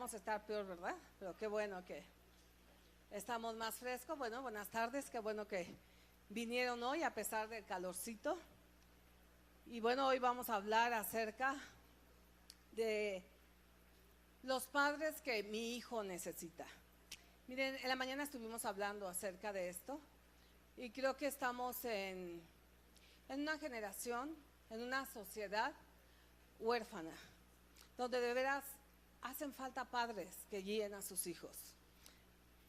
Podríamos estar peor, ¿verdad? Pero qué bueno que estamos más frescos. Bueno, buenas tardes, qué bueno que vinieron hoy a pesar del calorcito. Y bueno, hoy vamos a hablar acerca de los padres que mi hijo necesita. Miren, en la mañana estuvimos hablando acerca de esto y creo que estamos en una generación, en una sociedad huérfana, donde de veras hacen falta padres que guíen a sus hijos.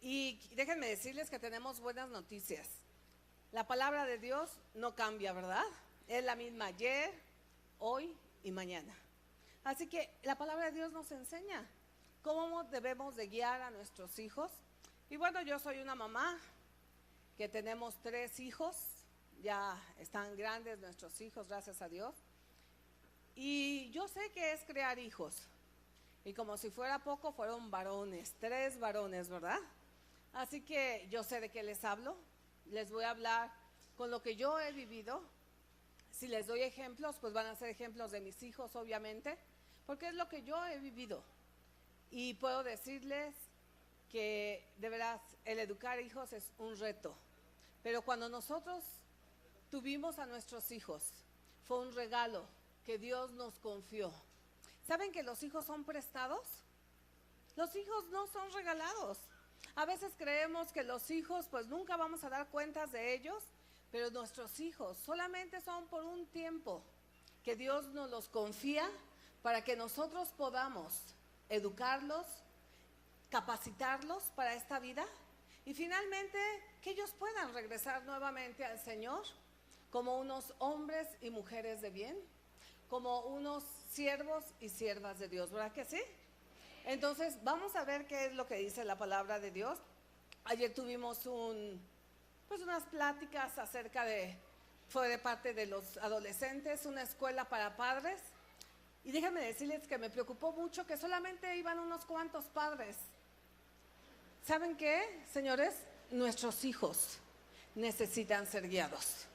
Y déjenme decirles que tenemos buenas noticias. La palabra de Dios no cambia, ¿verdad? Es la misma ayer, hoy y mañana. Así que la palabra de Dios nos enseña cómo debemos de guiar a nuestros hijos. Y bueno, yo soy una mamá que tenemos 3 hijos, ya están grandes nuestros hijos, gracias a Dios. Y yo sé que es crear hijos. Y como si fuera poco, fueron varones, 3 varones, ¿verdad? Así que yo sé de qué les hablo. Les voy a hablar con lo que yo he vivido. Si les doy ejemplos, pues van a ser ejemplos de mis hijos, obviamente, porque es lo que yo he vivido. Y puedo decirles que de veras el educar hijos es un reto. Pero cuando nosotros tuvimos a nuestros hijos, fue un regalo que Dios nos confió. ¿Saben que los hijos son prestados? Los hijos no son regalados. A veces creemos que los hijos pues nunca vamos a dar cuentas de ellos, pero nuestros hijos solamente son por un tiempo que Dios nos los confía para que nosotros podamos educarlos, capacitarlos para esta vida y finalmente que ellos puedan regresar nuevamente al Señor como unos hombres y mujeres de bien, como unos siervos y siervas de Dios, ¿verdad que sí? Entonces vamos a ver qué es lo que dice la palabra de Dios. Ayer tuvimos unas pláticas fue de parte de los adolescentes, una escuela para padres. Y déjenme decirles que me preocupó mucho que solamente iban unos cuantos padres. ¿Saben qué, señores? Nuestros hijos necesitan ser guiados.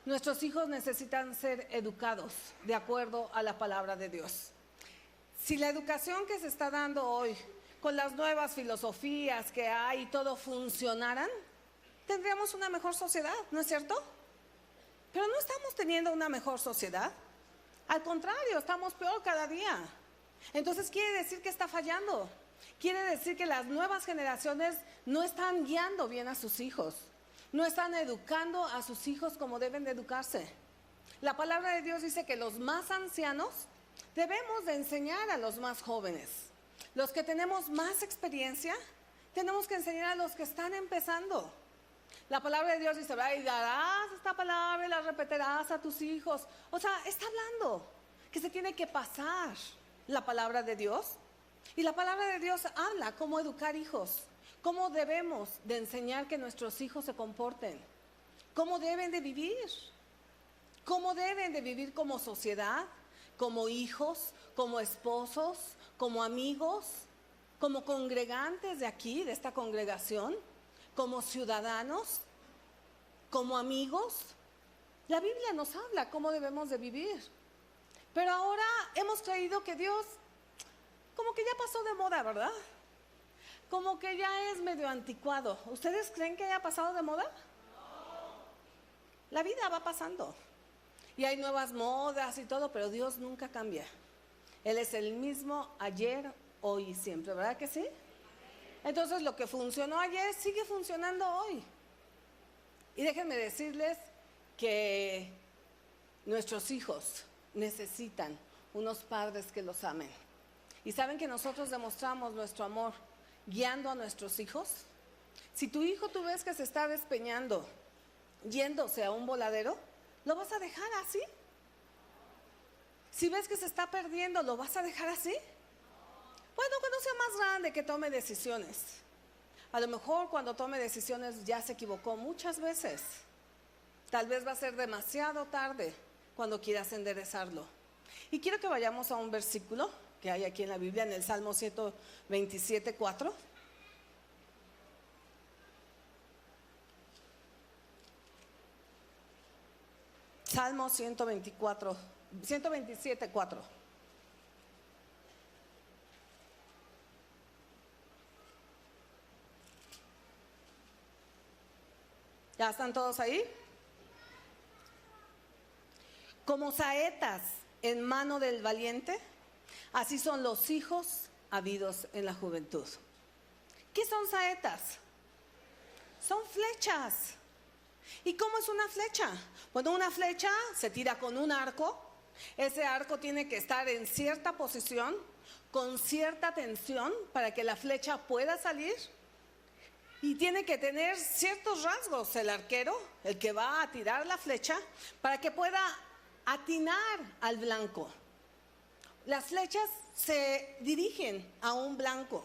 Nuestros hijos necesitan ser educados de acuerdo a la palabra de Dios. Si la educación que se está dando hoy, con las nuevas filosofías que hay y todo funcionaran, tendríamos una mejor sociedad, ¿no es cierto? Pero no estamos teniendo una mejor sociedad. Al contrario, estamos peor cada día. Entonces quiere decir que está fallando. Quiere decir que las nuevas generaciones no están guiando bien a sus hijos. No están educando a sus hijos como deben de educarse. La palabra de Dios dice que los más ancianos debemos de enseñar a los más jóvenes. Los que tenemos más experiencia, tenemos que enseñar a los que están empezando. La palabra de Dios dice, y darás esta palabra y la repetirás a tus hijos. O sea, está hablando que se tiene que pasar la palabra de Dios. Y la palabra de Dios habla cómo educar hijos, cómo debemos de enseñar que nuestros hijos se comporten, cómo deben de vivir como sociedad, como hijos, como esposos, como amigos, como congregantes de aquí, de esta congregación, como ciudadanos, como amigos. La Biblia nos habla cómo debemos de vivir. Pero ahora hemos creído que Dios como que ya pasó de moda, ¿verdad? Como que ya es medio anticuado. ¿Ustedes creen que haya pasado de moda? La vida va pasando. Y hay nuevas modas y todo, pero Dios nunca cambia. Él es el mismo ayer, hoy y siempre, ¿verdad que sí? Entonces lo que funcionó ayer sigue funcionando hoy. Y déjenme decirles que nuestros hijos necesitan unos padres que los amen. ¿Y saben que nosotros demostramos nuestro amor guiando a nuestros hijos? Si tu hijo tú ves que se está despeñando, yéndose a un voladero, ¿lo vas a dejar así? Si ves que se está perdiendo, ¿lo vas a dejar así? Bueno, cuando sea más grande que tome decisiones. A lo mejor cuando tome decisiones ya se equivocó muchas veces. Tal vez va a ser demasiado tarde cuando quieras enderezarlo. Y quiero que vayamos a un versículo que hay aquí en la Biblia, en el Salmo 127, 4. Salmo 127, 4. ¿Ya están todos ahí? Como saetas en mano del valiente, así son los hijos habidos en la juventud. ¿Qué son saetas? Son flechas. ¿Y cómo es una flecha? Bueno, una flecha se tira con un arco. Ese arco tiene que estar en cierta posición, con cierta tensión, para que la flecha pueda salir. Y tiene que tener ciertos rasgos el arquero, el que va a tirar la flecha, para que pueda atinar al blanco. Las flechas se dirigen a un blanco.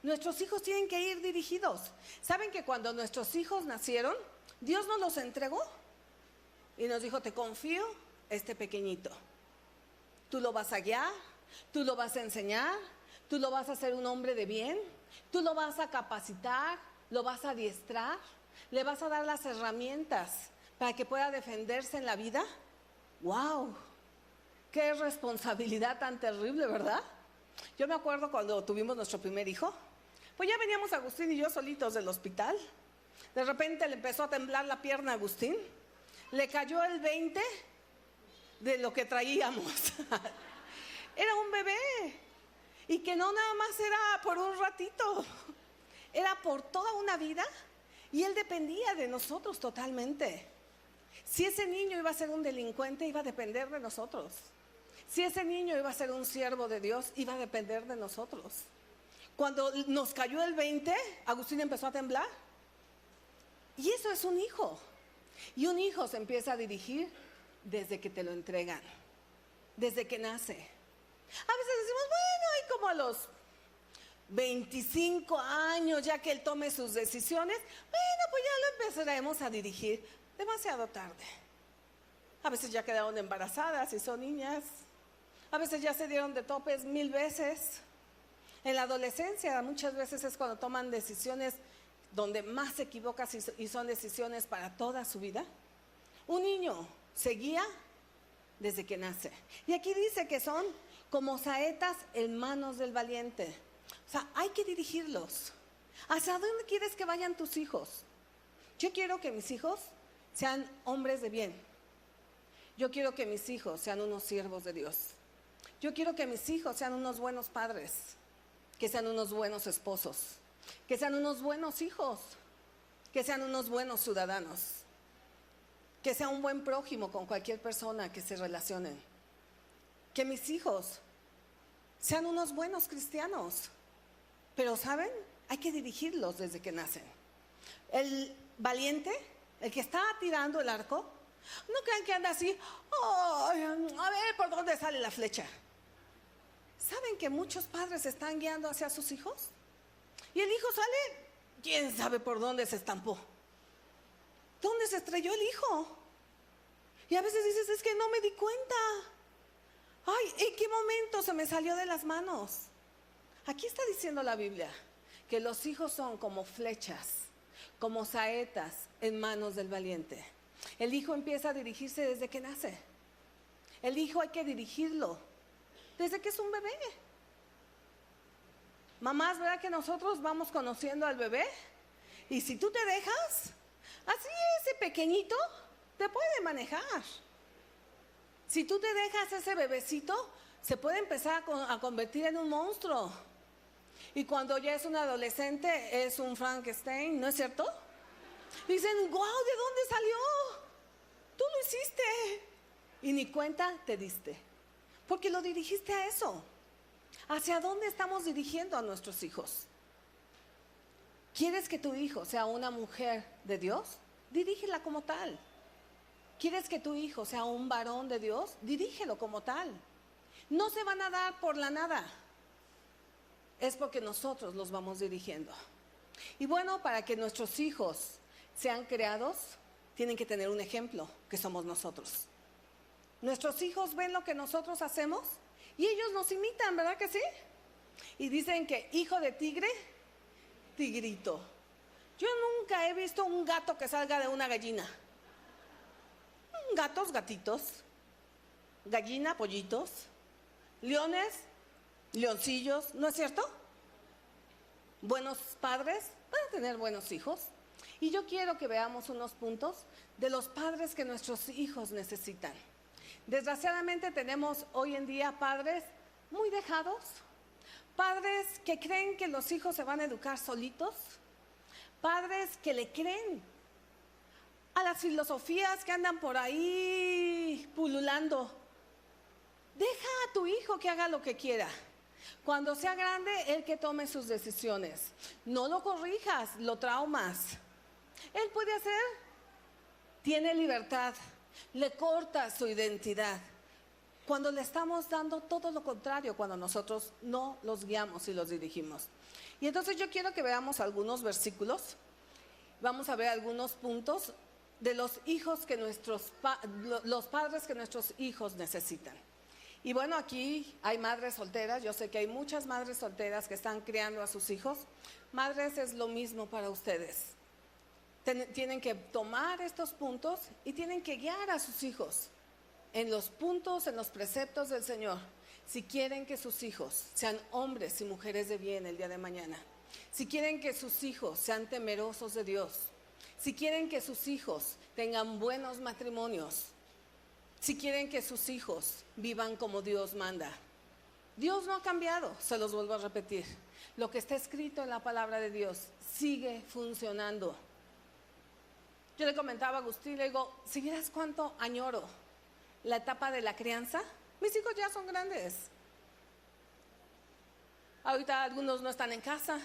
Nuestros hijos tienen que ir dirigidos. ¿Saben que cuando nuestros hijos nacieron, Dios nos los entregó? Y nos dijo, te confío este pequeñito. Tú lo vas a guiar, tú lo vas a enseñar, tú lo vas a hacer un hombre de bien, tú lo vas a capacitar, lo vas a adiestrar, le vas a dar las herramientas para que pueda defenderse en la vida. ¡Wow! ¡Qué responsabilidad tan terrible!, ¿verdad? Yo me acuerdo cuando tuvimos nuestro primer hijo, pues ya veníamos Agustín y yo solitos del hospital. De repente le empezó a temblar la pierna a Agustín, le cayó el 20 de lo que traíamos. Era un bebé, y que no nada más era por un ratito, era por toda una vida, y él dependía de nosotros totalmente. Si ese niño iba a ser un delincuente, iba a depender de nosotros. Si ese niño iba a ser un siervo de Dios, iba a depender de nosotros. Cuando nos cayó el 20, Agustín empezó a temblar. Y eso es un hijo. Y un hijo se empieza a dirigir desde que te lo entregan, desde que nace. A veces decimos, bueno, y como a los 25 años, ya que él tome sus decisiones, bueno, pues ya lo empezaremos a dirigir. Demasiado tarde. A veces ya quedaron embarazadas y son niñas. A veces ya se dieron de topes 1000 veces. En la adolescencia muchas veces es cuando toman decisiones donde más se equivocan y son decisiones para toda su vida. Un niño se guía desde que nace. Y aquí dice que son como saetas en manos del valiente. O sea, hay que dirigirlos. ¿Hacia dónde quieres que vayan tus hijos? Yo quiero que mis hijos sean hombres de bien. Yo quiero que mis hijos sean unos siervos de Dios. Yo quiero que mis hijos sean unos buenos padres, que sean unos buenos esposos, que sean unos buenos hijos, que sean unos buenos ciudadanos, que sea un buen prójimo con cualquier persona que se relacionen. Que mis hijos sean unos buenos cristianos. Pero ¿saben? Hay que dirigirlos desde que nacen. El valiente, el que está tirando el arco, no crean que anda así, "Ay, a ver por dónde sale la flecha". ¿Saben que muchos padres se están guiando hacia sus hijos? Y el hijo sale, quién sabe por dónde se estampó. ¿Dónde se estrelló el hijo? Y a veces dices, es que no me di cuenta. Ay, ¿en qué momento se me salió de las manos? Aquí está diciendo la Biblia que los hijos son como flechas, como saetas en manos del valiente. El hijo empieza a dirigirse desde que nace. El hijo hay que dirigirlo desde que es un bebé. Mamás, ¿verdad que nosotros vamos conociendo al bebé? Y si tú te dejas, así ese pequeñito te puede manejar. Si tú te dejas, ese bebecito se puede empezar a convertir en un monstruo. Y cuando ya es un adolescente, es un Frankenstein, ¿no es cierto? Dicen, wow, ¿de dónde salió? Tú lo hiciste. Y ni cuenta te diste. Porque lo dirigiste a eso. ¿Hacia dónde estamos dirigiendo a nuestros hijos? ¿Quieres que tu hijo sea una mujer de Dios? Dirígela como tal. ¿Quieres que tu hijo sea un varón de Dios? Dirígelo como tal. No se van a dar por la nada. Es porque nosotros los vamos dirigiendo. Y bueno, para que nuestros hijos sean creados, tienen que tener un ejemplo, que somos nosotros. Nuestros hijos ven lo que nosotros hacemos y ellos nos imitan, ¿verdad que sí? Y dicen que hijo de tigre, tigrito. Yo nunca he visto un gato que salga de una gallina. Gatos, gatitos. Gallina, pollitos. Leones, leoncillos, ¿no es cierto? Buenos padres van a tener buenos hijos. Y yo quiero que veamos unos puntos de los padres que nuestros hijos necesitan. Desgraciadamente tenemos hoy en día padres muy dejados, padres que creen que los hijos se van a educar solitos, padres que le creen a las filosofías que andan por ahí pululando. Deja a tu hijo que haga lo que quiera. Cuando sea grande, él que tome sus decisiones. No lo corrijas, lo traumas. Él puede hacer, tiene libertad, le corta su identidad. Cuando le estamos dando todo lo contrario, cuando nosotros no los guiamos y los dirigimos. Y entonces yo quiero que veamos algunos versículos. Vamos a ver algunos puntos de los hijos que los padres que nuestros hijos necesitan. Y bueno, aquí hay madres solteras, yo sé que hay muchas madres solteras que están criando a sus hijos. Madres, es lo mismo para ustedes. Tienen que tomar estos puntos y tienen que guiar a sus hijos en los puntos, en los preceptos del Señor. Si quieren que sus hijos sean hombres y mujeres de bien el día de mañana. Si quieren que sus hijos sean temerosos de Dios. Si quieren que sus hijos tengan buenos matrimonios. Si quieren que sus hijos vivan como Dios manda. Dios no ha cambiado, se los vuelvo a repetir. Lo que está escrito en la palabra de Dios sigue funcionando. Yo le comentaba a Agustín, le digo, si vieras cuánto añoro la etapa de la crianza, mis hijos ya son grandes. Ahorita algunos no están en casa.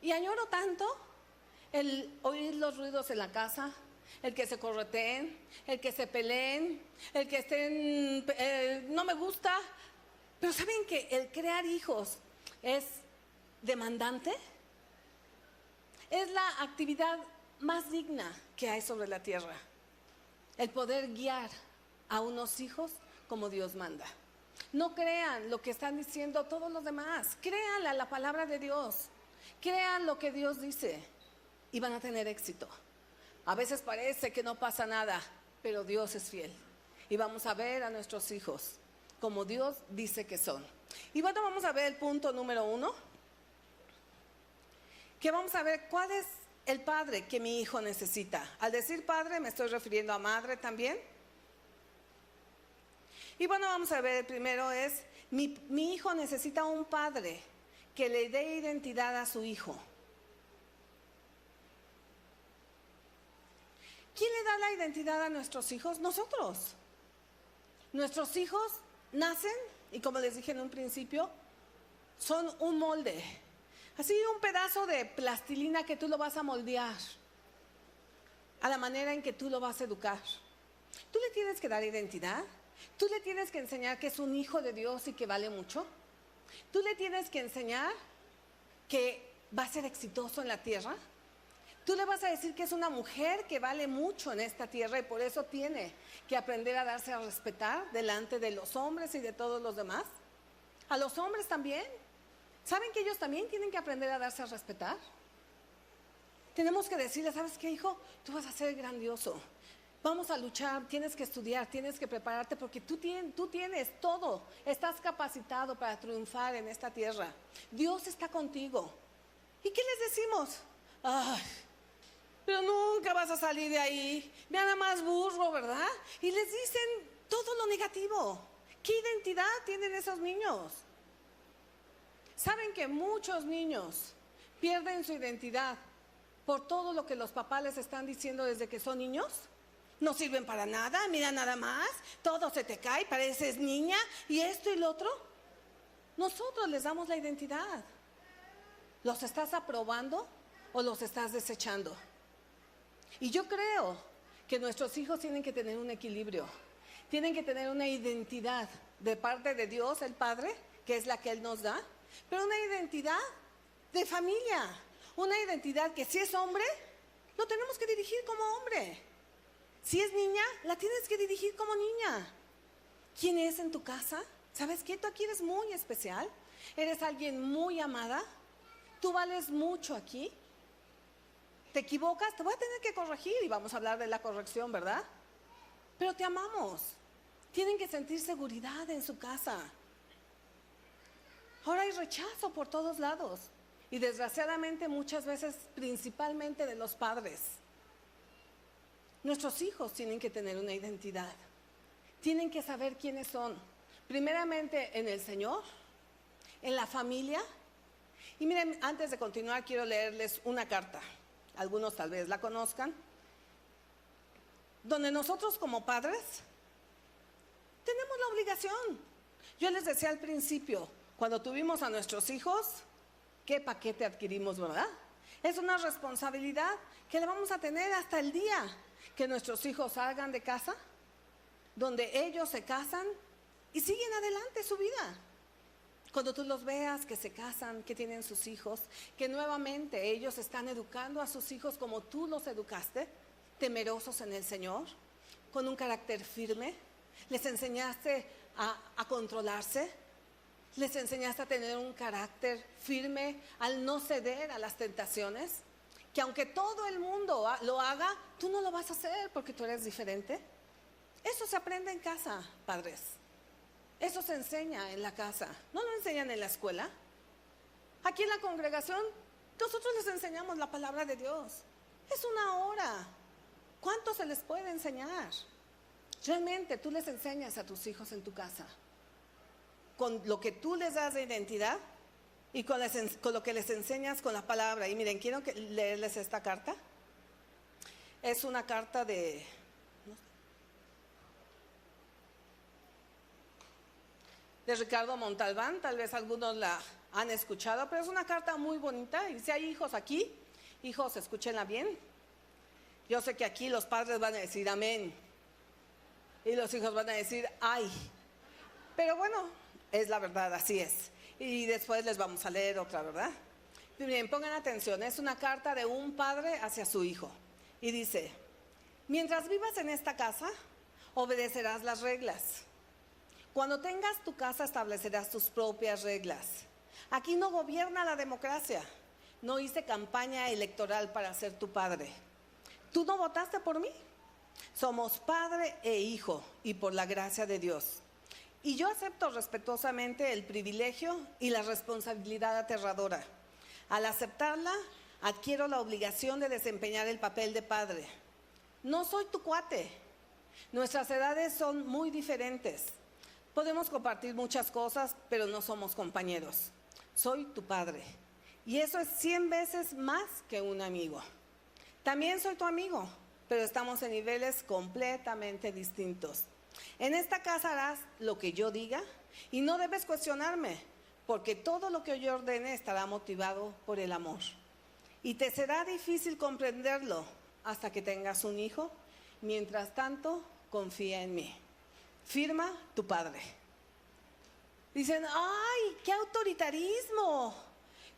Y añoro tanto el oír los ruidos en la casa, el que se correteen, el que se peleen, el que estén, no me gusta. Pero ¿saben que el crear hijos es demandante? Es la actividad más digna que hay sobre la tierra. El poder guiar a unos hijos como Dios manda. No crean lo que están diciendo todos los demás. Créanle a la palabra de Dios. Crean lo que Dios dice y van a tener éxito. A veces parece que no pasa nada, pero Dios es fiel. Y vamos a ver a nuestros hijos como Dios dice que son. Y bueno, vamos a ver el punto número 1. Que vamos a ver cuál es el padre que mi hijo necesita. Al decir padre me estoy refiriendo a madre también. Y bueno, vamos a ver, el primero es, mi hijo necesita un padre que le dé identidad a su hijo. ¿Quién le da la identidad a nuestros hijos? Nosotros. Nuestros hijos nacen, y como les dije en un principio, son un molde. Así un pedazo de plastilina que tú lo vas a moldear a la manera en que tú lo vas a educar. Tú le tienes que dar identidad. Tú le tienes que enseñar que es un hijo de Dios y que vale mucho. Tú le tienes que enseñar que va a ser exitoso en la tierra. Tú le vas a decir que es una mujer que vale mucho en esta tierra y por eso tiene que aprender a darse a respetar delante de los hombres y de todos los demás. A los hombres también. ¿Saben que ellos también tienen que aprender a darse a respetar? Tenemos que decirle, ¿sabes qué, hijo? Tú vas a ser grandioso. Vamos a luchar, tienes que estudiar, tienes que prepararte porque tú tienes todo. Estás capacitado para triunfar en esta tierra. Dios está contigo. ¿Y qué les decimos? Ay, pero nunca vas a salir de ahí. Vean nada más burro, ¿verdad? Y les dicen todo lo negativo. ¿Qué identidad tienen esos niños? ¿Saben que muchos niños pierden su identidad por todo lo que los papás les están diciendo desde que son niños? No sirven para nada, mira nada más, todo se te cae, pareces niña y esto y lo otro. Nosotros les damos la identidad. ¿Los estás aprobando o los estás desechando? Y yo creo que nuestros hijos tienen que tener un equilibrio, tienen que tener una identidad de parte de Dios, el Padre, que es la que Él nos da, pero una identidad de familia, una identidad que si es hombre, lo tenemos que dirigir como hombre. Si es niña, la tienes que dirigir como niña. ¿Quién es en tu casa? ¿Sabes qué? Tú aquí eres muy especial, eres alguien muy amada, tú vales mucho aquí. Te equivocas, te voy a tener que corregir y vamos a hablar de la corrección, ¿verdad? Pero te amamos. Tienen que sentir seguridad en su casa. Ahora hay rechazo por todos lados Y desgraciadamente muchas veces, principalmente de los padres. Nuestros hijos tienen que tener una identidad. Tienen que saber quiénes son. Primeramente en el Señor, en la familia. Y miren, antes de continuar quiero leerles una carta. Algunos tal vez la conozcan. Donde nosotros como padres tenemos la obligación. Yo les decía al principio, cuando tuvimos a nuestros hijos, ¿qué paquete adquirimos, verdad? Es una responsabilidad que le vamos a tener hasta el día que nuestros hijos salgan de casa, donde ellos se casan y siguen adelante su vida. Cuando tú los veas que se casan, que tienen sus hijos, que nuevamente ellos están educando a sus hijos como tú los educaste, temerosos en el Señor, con un carácter firme, les enseñaste a controlarse, les enseñaste a tener un carácter firme, al no ceder a las tentaciones, que aunque todo el mundo lo haga, tú no lo vas a hacer porque tú eres diferente. Eso se aprende en casa, padres. Eso se enseña en la casa, no lo enseñan en la escuela. Aquí en la congregación, nosotros les enseñamos la palabra de Dios. Es una hora. ¿Cuánto se les puede enseñar? Realmente tú les enseñas a tus hijos en tu casa, con lo que tú les das de identidad y con lo que les enseñas con la palabra. Y miren, quiero leerles esta carta. Es una carta de Ricardo Montalbán, tal vez algunos la han escuchado, pero es una carta muy bonita. Y si hay hijos aquí, hijos, escúchenla bien. Yo sé que aquí los padres van a decir amén y los hijos van a decir ay, pero bueno, es la verdad, así es. Y después les vamos a leer otra, ¿verdad? Bien, pongan atención, es una carta de un padre hacia su hijo. Y dice: mientras vivas en esta casa, obedecerás las reglas. Cuando tengas tu casa, establecerás tus propias reglas. Aquí no gobierna la democracia. No hice campaña electoral para ser tu padre. ¿Tú no votaste por mí? Somos padre e hijo, y por la gracia de Dios. Y yo acepto respetuosamente el privilegio y la responsabilidad aterradora. Al aceptarla, adquiero la obligación de desempeñar el papel de padre. No soy tu cuate. Nuestras edades son muy diferentes. Podemos compartir muchas cosas, pero no somos compañeros. Soy tu padre. Y eso es 100 veces más que un amigo. También soy tu amigo, pero estamos en niveles completamente distintos. En esta casa harás lo que yo diga y no debes cuestionarme, porque todo lo que yo ordene estará motivado por el amor. Y te será difícil comprenderlo hasta que tengas un hijo. Mientras tanto, confía en mí. Firma tu padre. Dicen: ¡ay, qué autoritarismo!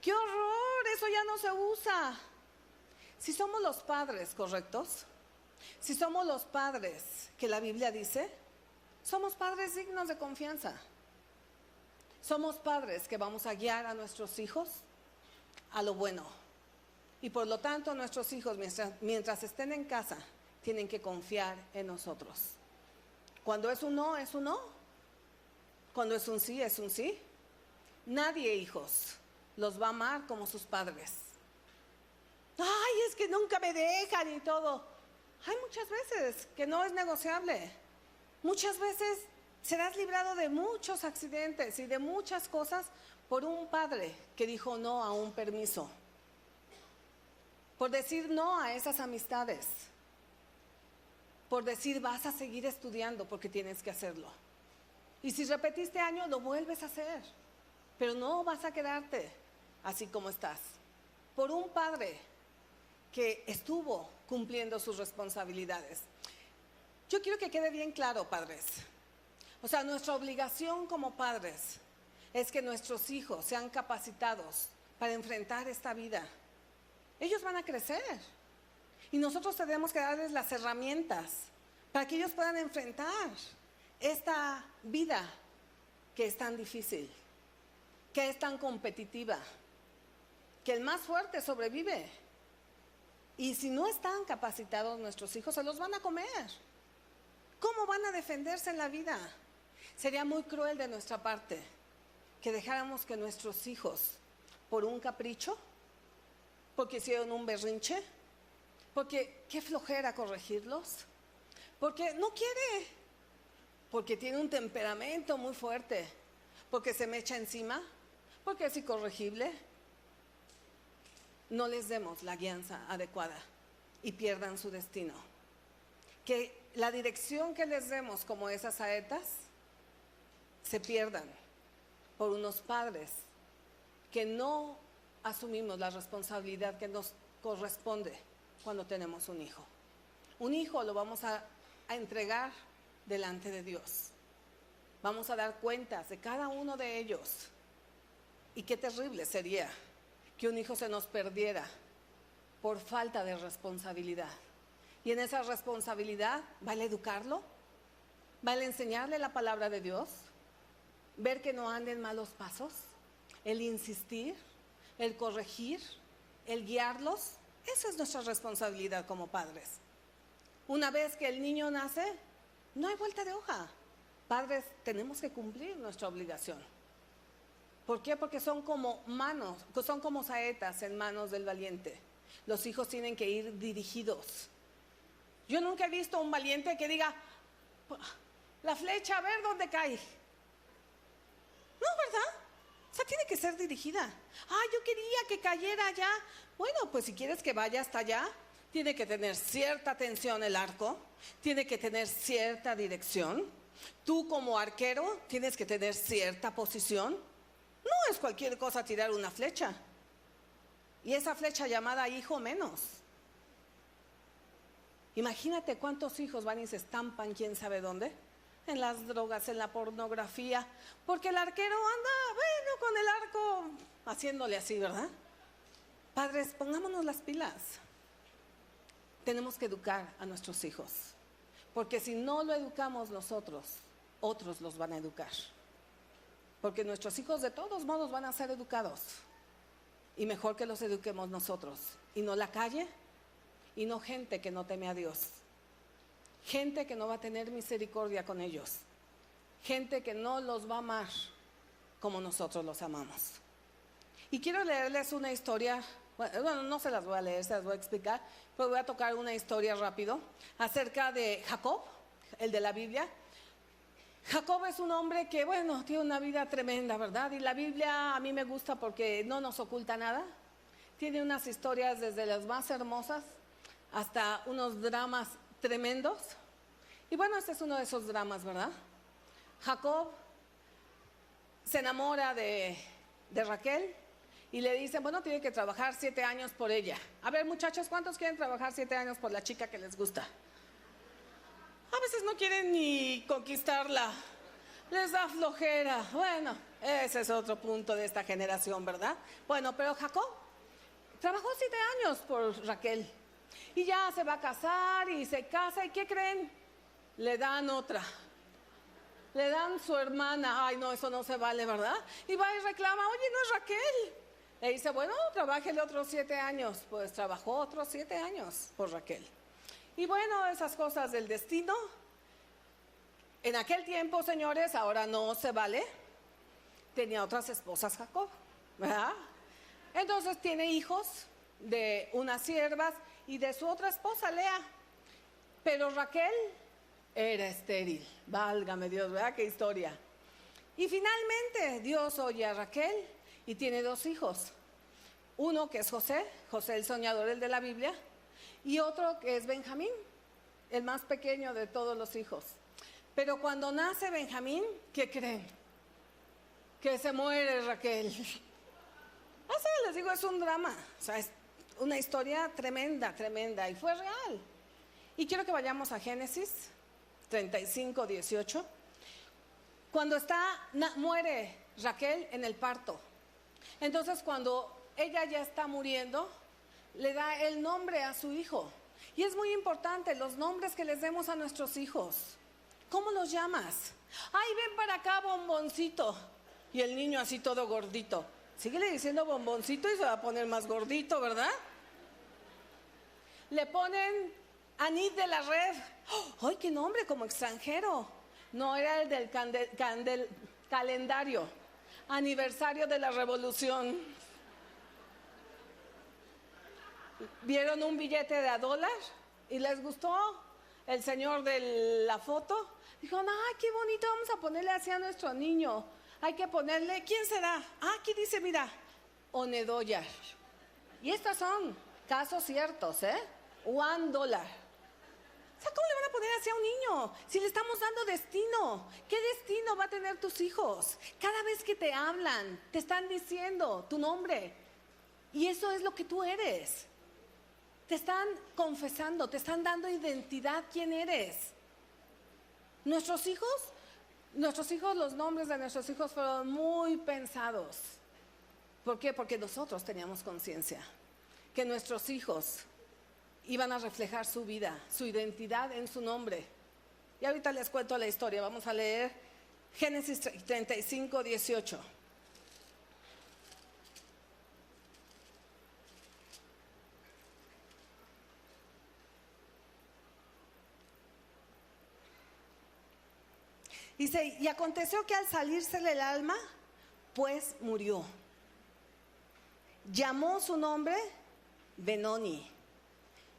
¡Qué horror! Eso ya no se usa. Si somos los padres correctos, si somos los padres que la Biblia dice, somos padres dignos de confianza. Somos padres que vamos a guiar a nuestros hijos a lo bueno. Y por lo tanto, nuestros hijos, mientras estén en casa, tienen que confiar en nosotros. Cuando es un no, es un no. Cuando es un sí, es un sí. Nadie, hijos, los va a amar como sus padres. Ay, es que nunca me dejan y todo. Hay muchas veces que no es negociable. Muchas veces serás librado de muchos accidentes y de muchas cosas por un padre que dijo no a un permiso. Por decir no a esas amistades. Por decir vas a seguir estudiando porque tienes que hacerlo. Y si repetiste año, lo vuelves a hacer. Pero no vas a quedarte así como estás. Por un padre que estuvo cumpliendo sus responsabilidades. Yo quiero que quede bien claro, padres. O sea, nuestra obligación como padres es que nuestros hijos sean capacitados para enfrentar esta vida. Ellos van a crecer y nosotros tenemos que darles las herramientas para que ellos puedan enfrentar esta vida que es tan difícil, que es tan competitiva, que el más fuerte sobrevive. Y si no están capacitados nuestros hijos, se los van a comer. ¿Cómo van a defenderse en la vida? Sería muy cruel de nuestra parte que dejáramos que nuestros hijos por un capricho, porque hicieron un berrinche, porque qué flojera corregirlos, porque no quiere, porque tiene un temperamento muy fuerte, porque se me echa encima, porque es incorregible. No les demos la guianza adecuada y pierdan su destino. Que la dirección que les demos como esas saetas se pierdan por unos padres que no asumimos la responsabilidad que nos corresponde cuando tenemos un hijo. Un hijo lo vamos a entregar delante de Dios. Vamos a dar cuentas de cada uno de ellos. Y qué terrible sería que un hijo se nos perdiera por falta de responsabilidad. Y en esa responsabilidad, ¿vale educarlo? ¿Vale enseñarle la palabra de Dios? ¿Ver que no ande en malos pasos? ¿El insistir? ¿El corregir? ¿El guiarlos? Esa es nuestra responsabilidad como padres. Una vez que el niño nace, no hay vuelta de hoja. Padres, tenemos que cumplir nuestra obligación. ¿Por qué? Porque son como manos, son como saetas en manos del valiente. Los hijos tienen que ir dirigidos. Yo nunca he visto un valiente que diga, la flecha, a ver dónde cae. No, ¿verdad? O sea, tiene que ser dirigida. Yo quería que cayera allá. Bueno, pues si quieres que vaya hasta allá, tiene que tener cierta tensión el arco, tiene que tener cierta dirección. Tú como arquero tienes que tener cierta posición. No es cualquier cosa tirar una flecha. Y esa flecha llamada hijo menos. Imagínate cuántos hijos van y se estampan quién sabe dónde. En las drogas, en la pornografía. Porque el arquero anda, bueno, con el arco haciéndole así, ¿verdad? Padres, pongámonos las pilas. Tenemos que educar a nuestros hijos. Porque si no lo educamos nosotros, otros los van a educar. Porque nuestros hijos de todos modos van a ser educados. Y mejor que los eduquemos nosotros. Y no la calle, y no gente que no teme a Dios. Gente que no va a tener misericordia con ellos. Gente que no los va a amar como nosotros los amamos. Y quiero leerles una historia, bueno, no se las voy a leer, se las voy a explicar, pero voy a tocar una historia rápido acerca de Jacob, el de la Biblia. Jacob es un hombre que, bueno, tiene una vida tremenda, ¿verdad? Y la Biblia a mí me gusta porque no nos oculta nada. Tiene unas historias desde las más hermosas hasta unos dramas tremendos. Y bueno, este es uno de esos dramas, ¿verdad? Jacob se enamora de Raquel y le dice, bueno, tiene que trabajar 7 años por ella. A ver, muchachos, ¿cuántos quieren trabajar 7 años por la chica que les gusta? A veces no quieren ni conquistarla, les da flojera. Bueno, ese es otro punto de esta generación, ¿verdad? Bueno, pero Jacob trabajó 7 años por Raquel y ya se va a casar y se casa. ¿Y qué creen? Le dan otra, le dan su hermana. Ay, no, eso no se vale, ¿verdad? Y va y reclama, oye, no es Raquel. Le dice, bueno, trabájele otros 7 años. Pues trabajó otros 7 años por Raquel. Y bueno, esas cosas del destino. En aquel tiempo, señores, ahora no se vale. Tenía otras esposas Jacob, ¿verdad? Entonces tiene hijos de unas siervas y de su otra esposa, Lea. Pero Raquel era estéril. Válgame Dios, ¿verdad? Qué historia. Y finalmente Dios oye a Raquel y tiene 2 hijos. Uno que es José, José el soñador, el de la Biblia. Y otro que es Benjamín, el más pequeño de todos los hijos. Pero cuando nace Benjamín, ¿qué creen? Que se muere Raquel. Así les digo, es un drama. O sea, es una historia tremenda, tremenda. Y fue real. Y quiero que vayamos a Génesis 35, 18. Cuando muere Raquel en el parto. Entonces, cuando ella ya está muriendo, le da el nombre a su hijo. Y es muy importante los nombres que les demos a nuestros hijos. ¿Cómo los llamas? Ay, ven para acá, bomboncito. Y el niño así todo gordito. Síguele diciendo bomboncito y se va a poner más gordito, ¿verdad? Le ponen Anit de la Red. ¡Oh! ¡Ay, qué nombre! Como extranjero. No, era el del calendario. Aniversario de la Revolución. vieron un billete de $1 y les gustó. El señor de la foto dijo, ay, qué bonito, vamos a ponerle así a nuestro niño. Hay que ponerle, ¿quién será? Aquí dice, mira, Onedoya. Y estos son casos ciertos, $1. O sea, ¿cómo le van a poner así a un niño? Si le estamos dando destino. ¿Qué destino va a tener tus hijos? Cada vez que te hablan, te están diciendo tu nombre. Y eso es lo que tú eres. Te están confesando, te están dando identidad, quién eres. Nuestros hijos, los nombres de nuestros hijos fueron muy pensados. ¿Por qué? Porque nosotros teníamos conciencia que nuestros hijos iban a reflejar su vida, su identidad en su nombre. Y ahorita les cuento la historia. Vamos a leer Génesis 35, 18. Dice, y aconteció que al salírsele el alma, pues murió. Llamó su nombre Benoni,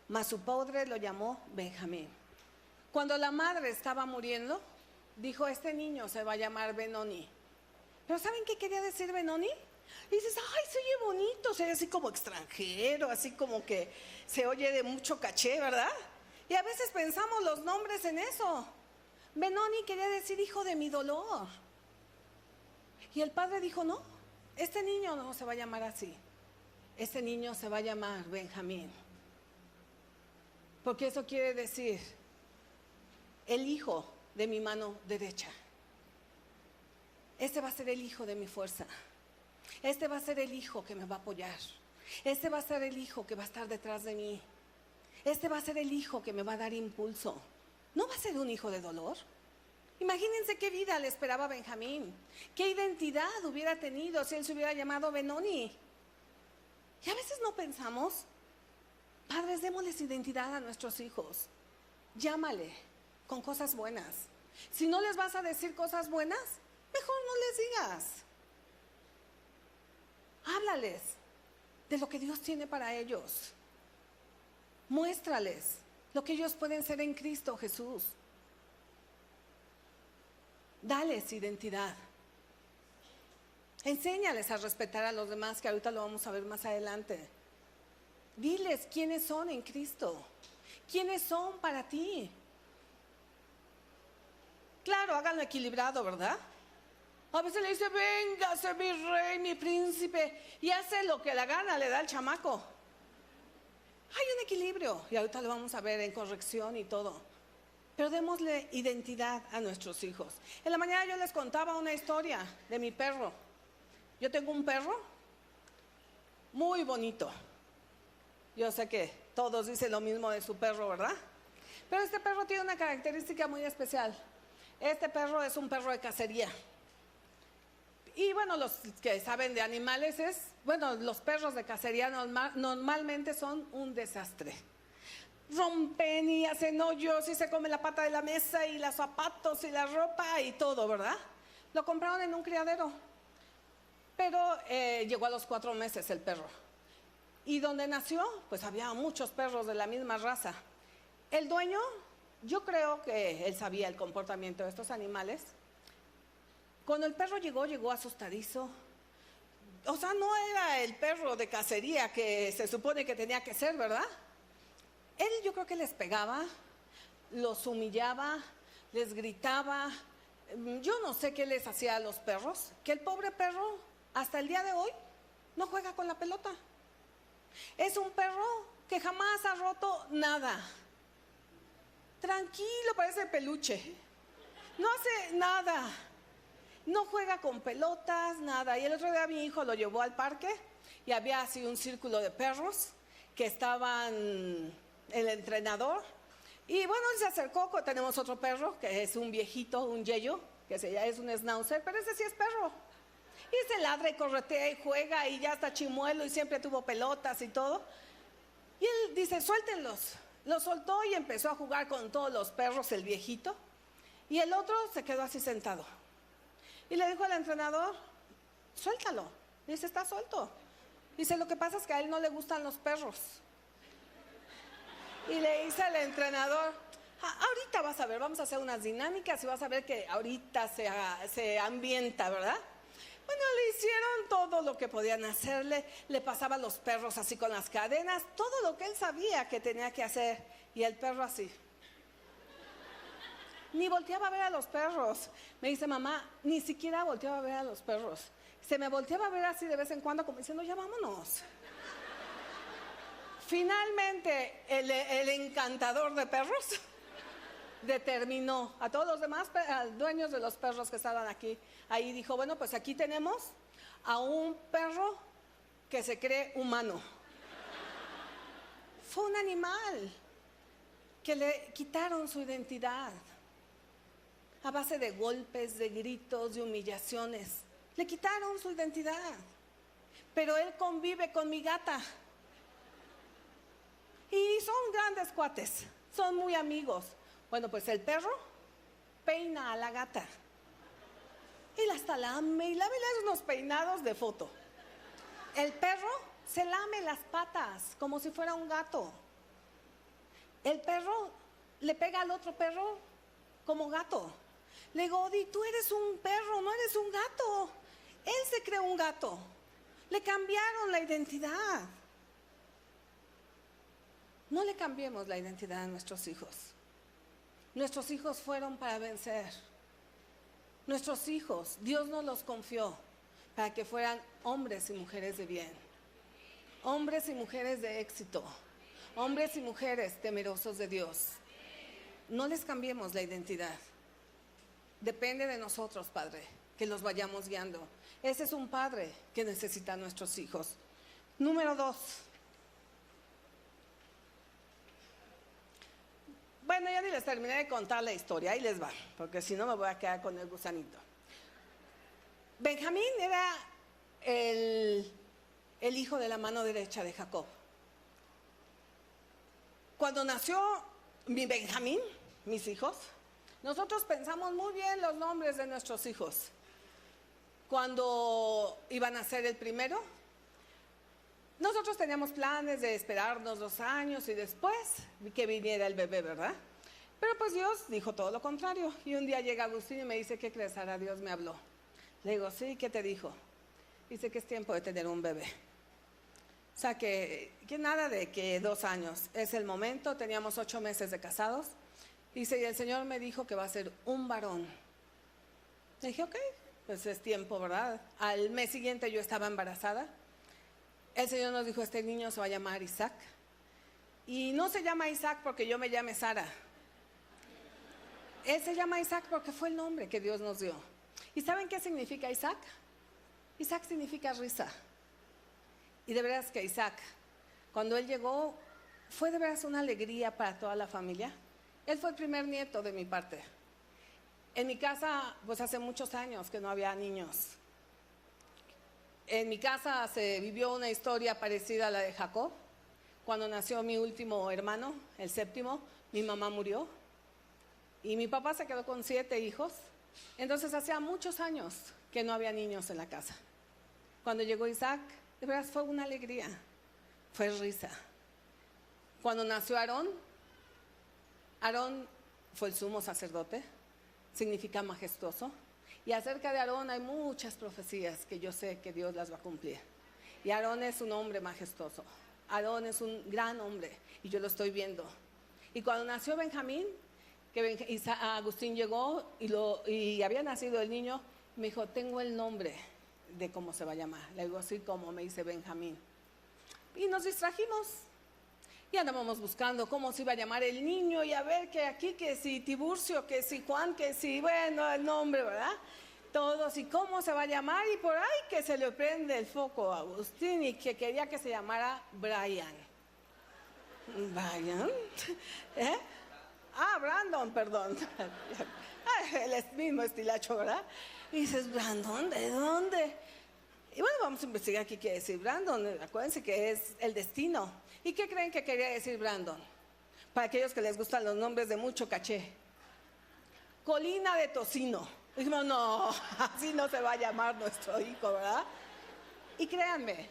mas su padre lo llamó Benjamín. Cuando la madre estaba muriendo, dijo, este niño se va a llamar Benoni. Pero ¿saben qué quería decir Benoni? Y dices, ay, se oye bonito, se oye así como extranjero, así como que se oye de mucho caché, ¿verdad? Y a veces pensamos los nombres en eso. Benoni quería decir hijo de mi dolor. Y el padre dijo, no, este niño no se va a llamar así. Este niño se va a llamar Benjamín. Porque eso quiere decir el hijo de mi mano derecha. Este va a ser el hijo de mi fuerza. Este va a ser el hijo que me va a apoyar. Este va a ser el hijo que va a estar detrás de mí. Este va a ser el hijo que me va a dar impulso. ¿No va a ser un hijo de dolor? Imagínense qué vida le esperaba a Benjamín. ¿Qué identidad hubiera tenido si él se hubiera llamado Benoni? Y a veces no pensamos, padres, démosles identidad a nuestros hijos. Llámale con cosas buenas. Si no les vas a decir cosas buenas, mejor no les digas. Háblales de lo que Dios tiene para ellos. Muéstrales lo que ellos pueden ser en Cristo Jesús. Dales identidad. Enséñales a respetar a los demás, que ahorita lo vamos a ver más adelante. Diles quiénes son en Cristo. ¿Quiénes son para ti? Claro, háganlo equilibrado, ¿verdad? A veces le dice, véngase mi rey, mi príncipe, y hace lo que la gana le da al chamaco. Hay un equilibrio, y ahorita lo vamos a ver en corrección y todo. Pero démosle identidad a nuestros hijos. En la mañana yo les contaba una historia de mi perro. Yo tengo un perro muy bonito. Yo sé que todos dicen lo mismo de su perro, ¿verdad? Pero este perro tiene una característica muy especial. Este perro es un perro de cacería. Y bueno, los que saben de animales los perros de cacería normalmente son un desastre. Rompen y hacen hoyos y se comen la pata de la mesa y los zapatos y la ropa y todo, ¿verdad? Lo compraron en un criadero. Pero llegó a los 4 meses el perro. Y donde nació, pues había muchos perros de la misma raza. El dueño, yo creo que él sabía el comportamiento de estos animales. Cuando el perro llegó asustadizo. O sea, no era el perro de cacería que se supone que tenía que ser, ¿verdad? Él yo creo que les pegaba, los humillaba, les gritaba. Yo no sé qué les hacía a los perros, que el pobre perro hasta el día de hoy no juega con la pelota. Es un perro que jamás ha roto nada. Tranquilo, parece peluche. No hace nada. No juega con pelotas, nada. Y el otro día mi hijo lo llevó al parque y había así un círculo de perros que estaban el entrenador. Y bueno, él se acercó, tenemos otro perro que es un viejito, un yeyo, que es un schnauzer, pero ese sí es perro. Y se ladra y corretea y juega y ya está chimuelo y siempre tuvo pelotas y todo. Y él dice, suéltenlos. Lo soltó y empezó a jugar con todos los perros, el viejito. Y el otro se quedó así sentado. Y le dijo al entrenador, suéltalo. Dice, está suelto. Dice, lo que pasa es que a él no le gustan los perros. Y le dice al entrenador, ahorita vas a ver, vamos a hacer unas dinámicas y vas a ver que ahorita se ambienta, ¿verdad? Bueno, le hicieron todo lo que podían hacerle, le pasaban los perros así con las cadenas, todo lo que él sabía que tenía que hacer, y el perro así. Ni volteaba a ver a los perros. Me dice, mamá, ni siquiera volteaba a ver a los perros. Se me volteaba a ver así de vez en cuando como diciendo, ya vámonos. Finalmente, el encantador de perros determinó a todos los demás dueños de los perros que estaban aquí. Ahí dijo, bueno, pues aquí tenemos a un perro que se cree humano. Fue un animal que le quitaron su identidad a base de golpes, de gritos, de humillaciones. Le quitaron su identidad. Pero él convive con mi gata. Y son grandes cuates, son muy amigos. Bueno, pues el perro peina a la gata. Y la hasta lame y lame unos peinados de foto. El perro se lame las patas como si fuera un gato. El perro le pega al otro perro como gato. Le digo, Odi, tú eres un perro, no eres un gato. Él se creó un gato. Le cambiaron la identidad. No le cambiemos la identidad a nuestros hijos. Nuestros hijos fueron para vencer. Nuestros hijos, Dios nos los confió para que fueran hombres y mujeres de bien. Hombres y mujeres de éxito. Hombres y mujeres temerosos de Dios. No les cambiemos la identidad. Depende de nosotros, Padre, que los vayamos guiando. Ese es un padre que necesita a nuestros hijos. Número 2. Bueno, ya ni les terminé de contar la historia, ahí les va, porque si no me voy a quedar con el gusanito. Benjamín era el hijo de la mano derecha de Jacob. Cuando nació mi Benjamín, mis hijos, nosotros pensamos muy bien los nombres de nuestros hijos. Cuando iban a ser el primero, nosotros teníamos planes de esperarnos 2 años y después que viniera el bebé, ¿verdad? Pero pues Dios dijo todo lo contrario. Y un día llega Agustín y me dice, ¿qué crees, Sara? Dios me habló. Le digo, sí, ¿qué te dijo? Dice que es tiempo de tener un bebé. O sea, que nada de que 2 años. Es el momento, teníamos 8 meses de casados. Dice, y el Señor me dijo que va a ser un varón. Le dije, ok, pues es tiempo, ¿verdad? Al mes siguiente yo estaba embarazada. El Señor nos dijo, este niño se va a llamar Isaac. Y no se llama Isaac porque yo me llame Sara. Él se llama Isaac porque fue el nombre que Dios nos dio. ¿Y saben qué significa Isaac? Isaac significa risa. Y de veras que Isaac, cuando él llegó, fue de veras una alegría para toda la familia. Él fue el primer nieto de mi parte. En mi casa, pues hace muchos años que no había niños. En mi casa se vivió una historia parecida a la de Jacob. Cuando nació mi último hermano, el 7º, mi mamá murió. Y mi papá se quedó con 7 hijos. Entonces hacía muchos años que no había niños en la casa. Cuando llegó Isaac, de verdad fue una alegría, fue risa. Cuando nació Aarón, Aarón fue el sumo sacerdote, significa majestuoso. Y acerca de Aarón hay muchas profecías que yo sé que Dios las va a cumplir. Y Aarón es un hombre majestuoso. Aarón es un gran hombre y yo lo estoy viendo. Y cuando nació Benjamín, que Agustín llegó y había nacido el niño, me dijo, tengo el nombre de cómo se va a llamar. Le digo, así como me dice Benjamín. Y nos distrajimos. Y andábamos buscando cómo se iba a llamar el niño y a ver que aquí, que si Tiburcio, que si Juan, que si, bueno, el nombre, ¿verdad? Todos, y cómo se va a llamar, y por ahí que se le prende el foco a Agustín y que quería que se llamara Brian. ¿Brian? ¿Eh? Brandon, perdón. El mismo estilacho, ¿verdad? Y dices, ¿Brandon? ¿De dónde? Y bueno, vamos a investigar qué quiere decir Brandon. Acuérdense que es el destino. ¿Y qué creen que quería decir Brandon? Para aquellos que les gustan los nombres de mucho caché. Colina de tocino. Dijimos, no, así no se va a llamar nuestro hijo, ¿verdad? Y créanme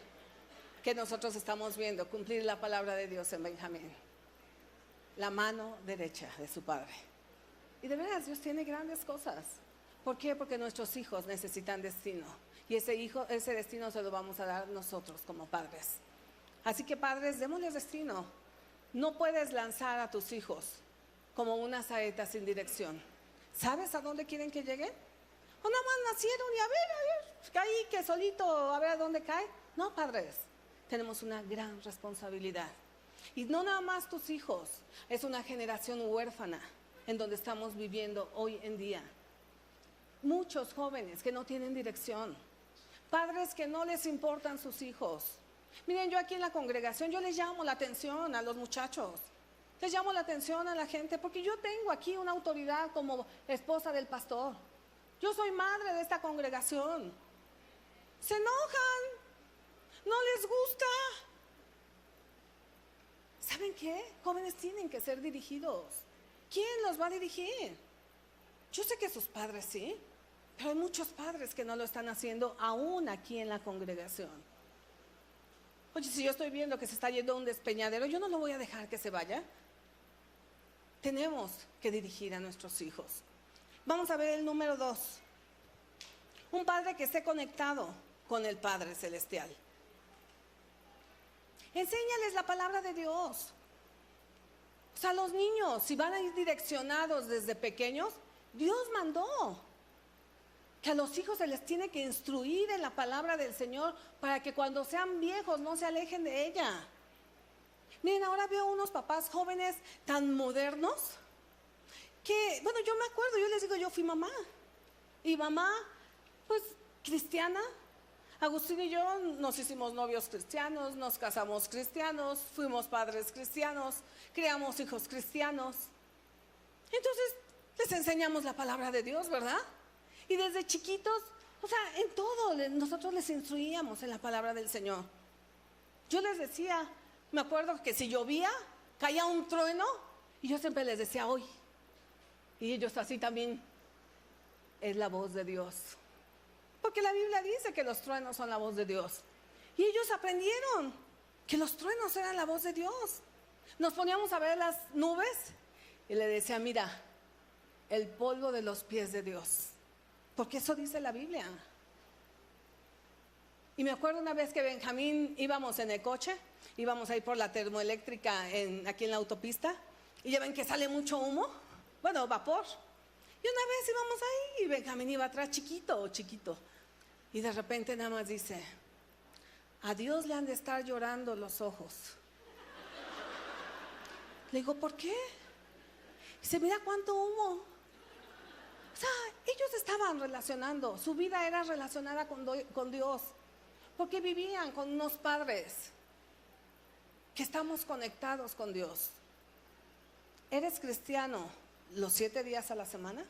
que nosotros estamos viendo cumplir la palabra de Dios en Benjamín. la mano derecha de su Padre. Y de veras, Dios tiene grandes cosas. ¿Por qué? Porque nuestros hijos necesitan destino. Y ese destino se lo vamos a dar nosotros como padres. Así que padres, démosles destino. No puedes lanzar a tus hijos como una saeta sin dirección. ¿Sabes a dónde quieren que lleguen? O nada más nacieron y a ver, caí que solito, a ver a dónde cae. No, padres, tenemos una gran responsabilidad. Y no nada más tus hijos, es una generación huérfana en donde estamos viviendo hoy en día. Muchos jóvenes que no tienen dirección, padres que no les importan sus hijos. Miren, yo aquí en la congregación, yo les llamo la atención a los muchachos, les llamo la atención a la gente, porque yo tengo aquí una autoridad como esposa del pastor. Yo soy madre de esta congregación. Se enojan, no les gusta. ¿Saben qué? Jóvenes tienen que ser dirigidos. ¿Quién los va a dirigir? Yo sé que sus padres sí, pero hay muchos padres que no lo están haciendo aún aquí en la congregación. Oye, si yo estoy viendo que se está yendo a un despeñadero, yo no lo voy a dejar que se vaya. Tenemos que dirigir a nuestros hijos. Vamos a ver el número 2. Un padre que esté conectado con el Padre Celestial. Enséñales la palabra de Dios. O sea, los niños, si van a ir direccionados desde pequeños, Dios mandó que a los hijos se les tiene que instruir en la palabra del Señor para que cuando sean viejos no se alejen de ella. Miren, ahora veo unos papás jóvenes tan modernos que, bueno, yo me acuerdo, yo les digo, yo fui mamá. Y mamá, pues, cristiana. Agustín y yo nos hicimos novios cristianos, nos casamos cristianos, fuimos padres cristianos, criamos hijos cristianos. Entonces, les enseñamos la palabra de Dios, ¿verdad? Y desde chiquitos, o sea, en todo, nosotros les instruíamos en la palabra del Señor. Yo les decía, me acuerdo que si llovía, caía un trueno, y yo siempre les decía, hoy. Y ellos así también, es la voz de Dios. Porque la Biblia dice que los truenos son la voz de Dios. Y ellos aprendieron que los truenos eran la voz de Dios. Nos poníamos a ver las nubes y le decía, mira, el polvo de los pies de Dios. Porque eso dice la Biblia. Y me acuerdo una vez que Benjamín íbamos en el coche, íbamos a ir por la termoeléctrica aquí en la autopista, y ya ven que sale mucho humo, bueno, vapor. Y una vez íbamos ahí y Benjamín iba atrás chiquito. Y de repente nada más dice, a Dios le han de estar llorando los ojos. Le digo, ¿por qué? Dice, mira cuánto humo. O sea, ellos estaban relacionando, su vida era relacionada con Dios, porque vivían con unos padres que estamos conectados con Dios. ¿Eres cristiano los 7 días a la semana?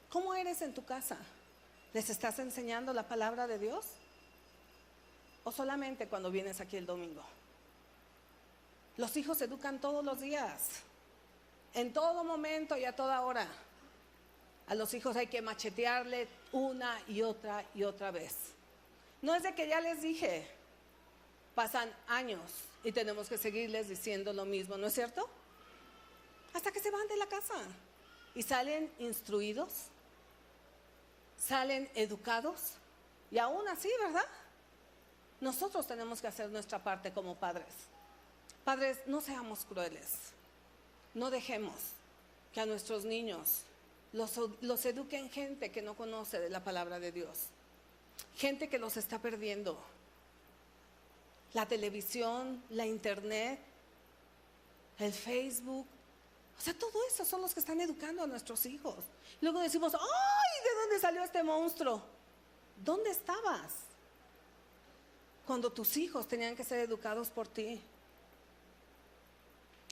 ¿Cómo eres en tu casa? ¿Les estás enseñando la palabra de Dios? ¿O solamente cuando vienes aquí el domingo? Los hijos se educan todos los días, en todo momento y a toda hora. A los hijos hay que machetearle una y otra vez. No es de que ya les dije, pasan años y tenemos que seguirles diciendo lo mismo, ¿no es cierto? Hasta que se van de la casa y salen instruidos, salen educados, y aún así, ¿verdad? Nosotros tenemos que hacer nuestra parte como padres. Padres, no seamos crueles, no dejemos que a nuestros niños los eduquen gente que no conoce de la palabra de Dios, gente que los está perdiendo. La televisión, la internet, el Facebook, o sea, todo eso son los que están educando a nuestros hijos. Luego decimos, ¡ay! ¿De dónde salió este monstruo? ¿Dónde estabas cuando tus hijos tenían que ser educados por ti?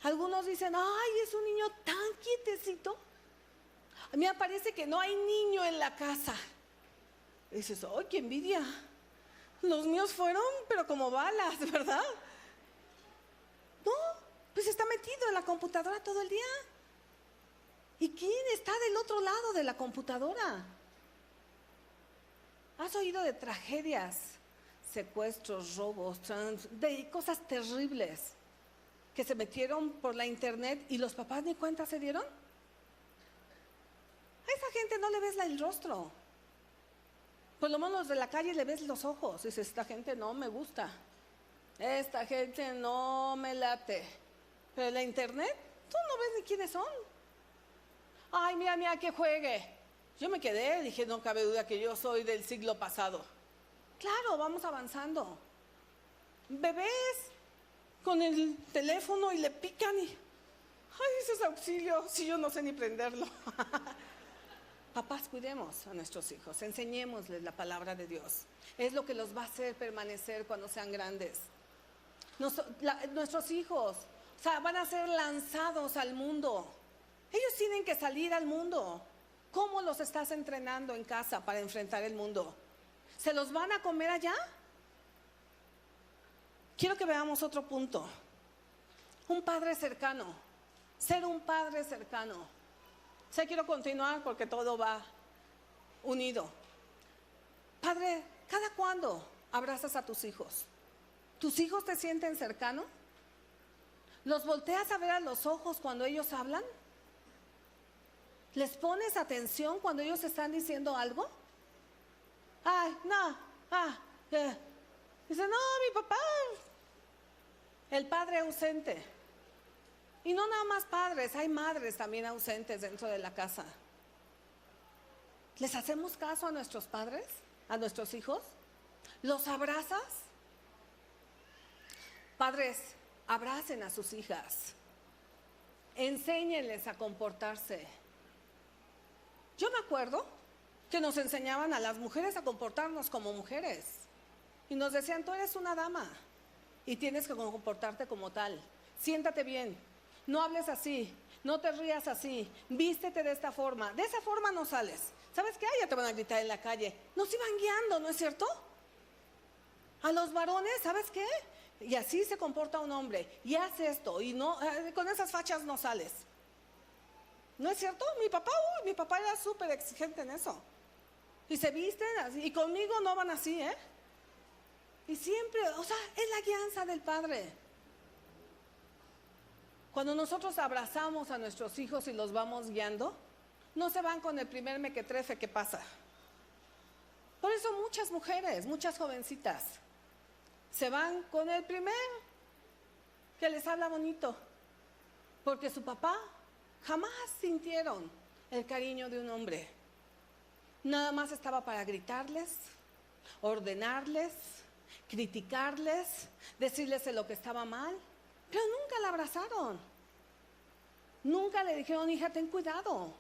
Algunos dicen, ¡ay! Es un niño tan quietecito. A mí me parece que no hay niño en la casa. Y dices, ¡ay, qué envidia! Los míos fueron, pero como balas, ¿verdad? No, pues está metido en la computadora todo el día. ¿Y quién está del otro lado de la computadora? ¿Has oído de tragedias, secuestros, robos, de cosas terribles? que se metieron por la internet y los papás ni cuenta se dieron? A esa gente no le ves el rostro. Por lo menos de la calle le ves los ojos. Dices, esta gente no me gusta. Esta gente no me late. Pero en la internet, tú no ves ni quiénes son. Ay, mira, que juegue. Yo me quedé, dije, no cabe duda que yo soy del siglo pasado. Claro, vamos avanzando. Bebés con el teléfono y le pican y... Ay, ese es auxilio, si yo no sé ni prenderlo. Papás, cuidemos a nuestros hijos, enseñémosles la palabra de Dios. Es lo que los va a hacer permanecer cuando sean grandes. Nuestros hijos, o sea, van a ser lanzados al mundo. Ellos tienen que salir al mundo. ¿Cómo los estás entrenando en casa para enfrentar el mundo? ¿Se los van a comer allá? Quiero que veamos otro punto. Un padre cercano. Ser un padre cercano. Quiero continuar porque todo va unido. Padre, ¿cada cuándo abrazas a tus hijos? ¿Tus hijos te sienten cercano? ¿Los volteas a ver a los ojos cuando ellos hablan? ¿Les pones atención cuando ellos están diciendo algo? Ay, no, Dice, no, mi papá. El padre ausente. Y no nada más padres, hay madres también ausentes dentro de la casa. ¿Les hacemos caso a nuestros padres, a nuestros hijos? ¿Los abrazas? Padres, abracen a sus hijas. Enséñenles a comportarse. Yo me acuerdo que nos enseñaban a las mujeres a comportarnos como mujeres. Y nos decían, tú eres una dama y tienes que comportarte como tal. Siéntate bien, no hables así, no te rías así, vístete de esta forma. De esa forma no sales. ¿Sabes qué? Ya te van a gritar en la calle. Nos iban guiando, ¿no es cierto? A los varones, ¿sabes qué? Y así se comporta un hombre. Y hace esto, y no, con esas fachas no sales. ¿No es cierto? Mi papá era súper exigente en eso. Y se visten así, y conmigo no van así, ¿eh? Y siempre, o sea, es la guianza del padre. Cuando nosotros abrazamos a nuestros hijos y los vamos guiando, no se van con el primer mequetrefe que pasa. Por eso muchas mujeres, muchas jovencitas, se van con el primer que les habla bonito, porque su papá jamás sintieron el cariño de un hombre. Nada más estaba para gritarles, ordenarles, criticarles, decirles de lo que estaba mal, pero nunca la abrazaron. Nunca le dijeron, hija, ten cuidado.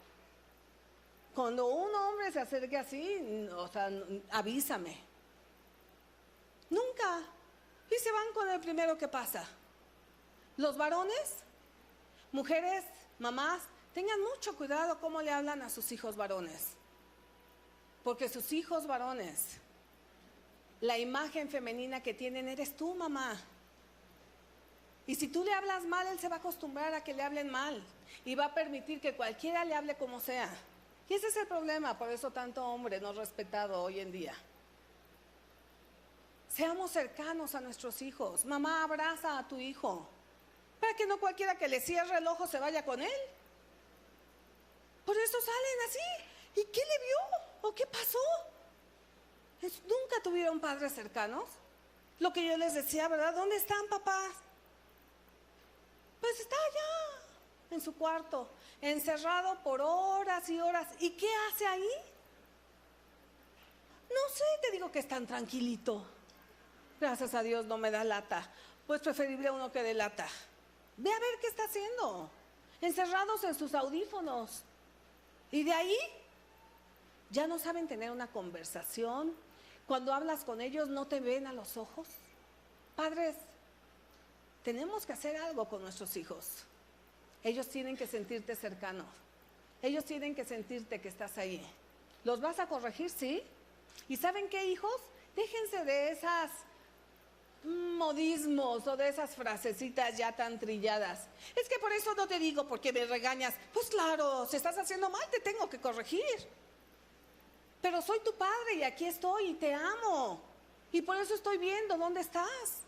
Cuando un hombre se acerque así, o sea, avísame. Nunca. Y se van con el primero que pasa. Los varones, mujeres, mamás, tengan mucho cuidado cómo le hablan a sus hijos varones. Porque sus hijos varones, la imagen femenina que tienen eres tú, mamá. Y si tú le hablas mal, él se va a acostumbrar a que le hablen mal. Y va a permitir que cualquiera le hable como sea. Y ese es el problema, por eso tanto hombre no respetado hoy en día. Seamos cercanos a nuestros hijos. Mamá, abraza a tu hijo. Para que no cualquiera que le cierre el ojo se vaya con él. Por eso salen así. ¿Y qué le vio? ¿O qué pasó? ¿Nunca tuvieron padres cercanos? Lo que yo les decía, ¿verdad? ¿Dónde están, papás? Pues está allá, en su cuarto, encerrado por horas y horas. ¿Y qué hace ahí? No sé, te digo que es tan tranquilito. Gracias a Dios no me da lata. Pues preferible uno que dé lata. Ve a ver qué está haciendo. Encerrados en sus audífonos. Y de ahí ya no saben tener una conversación. Cuando hablas con ellos no te ven a los ojos. Padres, tenemos que hacer algo con nuestros hijos. Ellos tienen que sentirte cercano. Ellos tienen que sentirte que estás ahí. ¿Los vas a corregir? Sí. ¿Y saben qué, hijos? Déjense de esas modismos o de esas frasecitas ya tan trilladas. Es que por eso no te digo porque me regañas. Pues claro, si estás haciendo mal te tengo que corregir. Pero soy tu padre y aquí estoy y te amo. Y por eso estoy viendo dónde estás.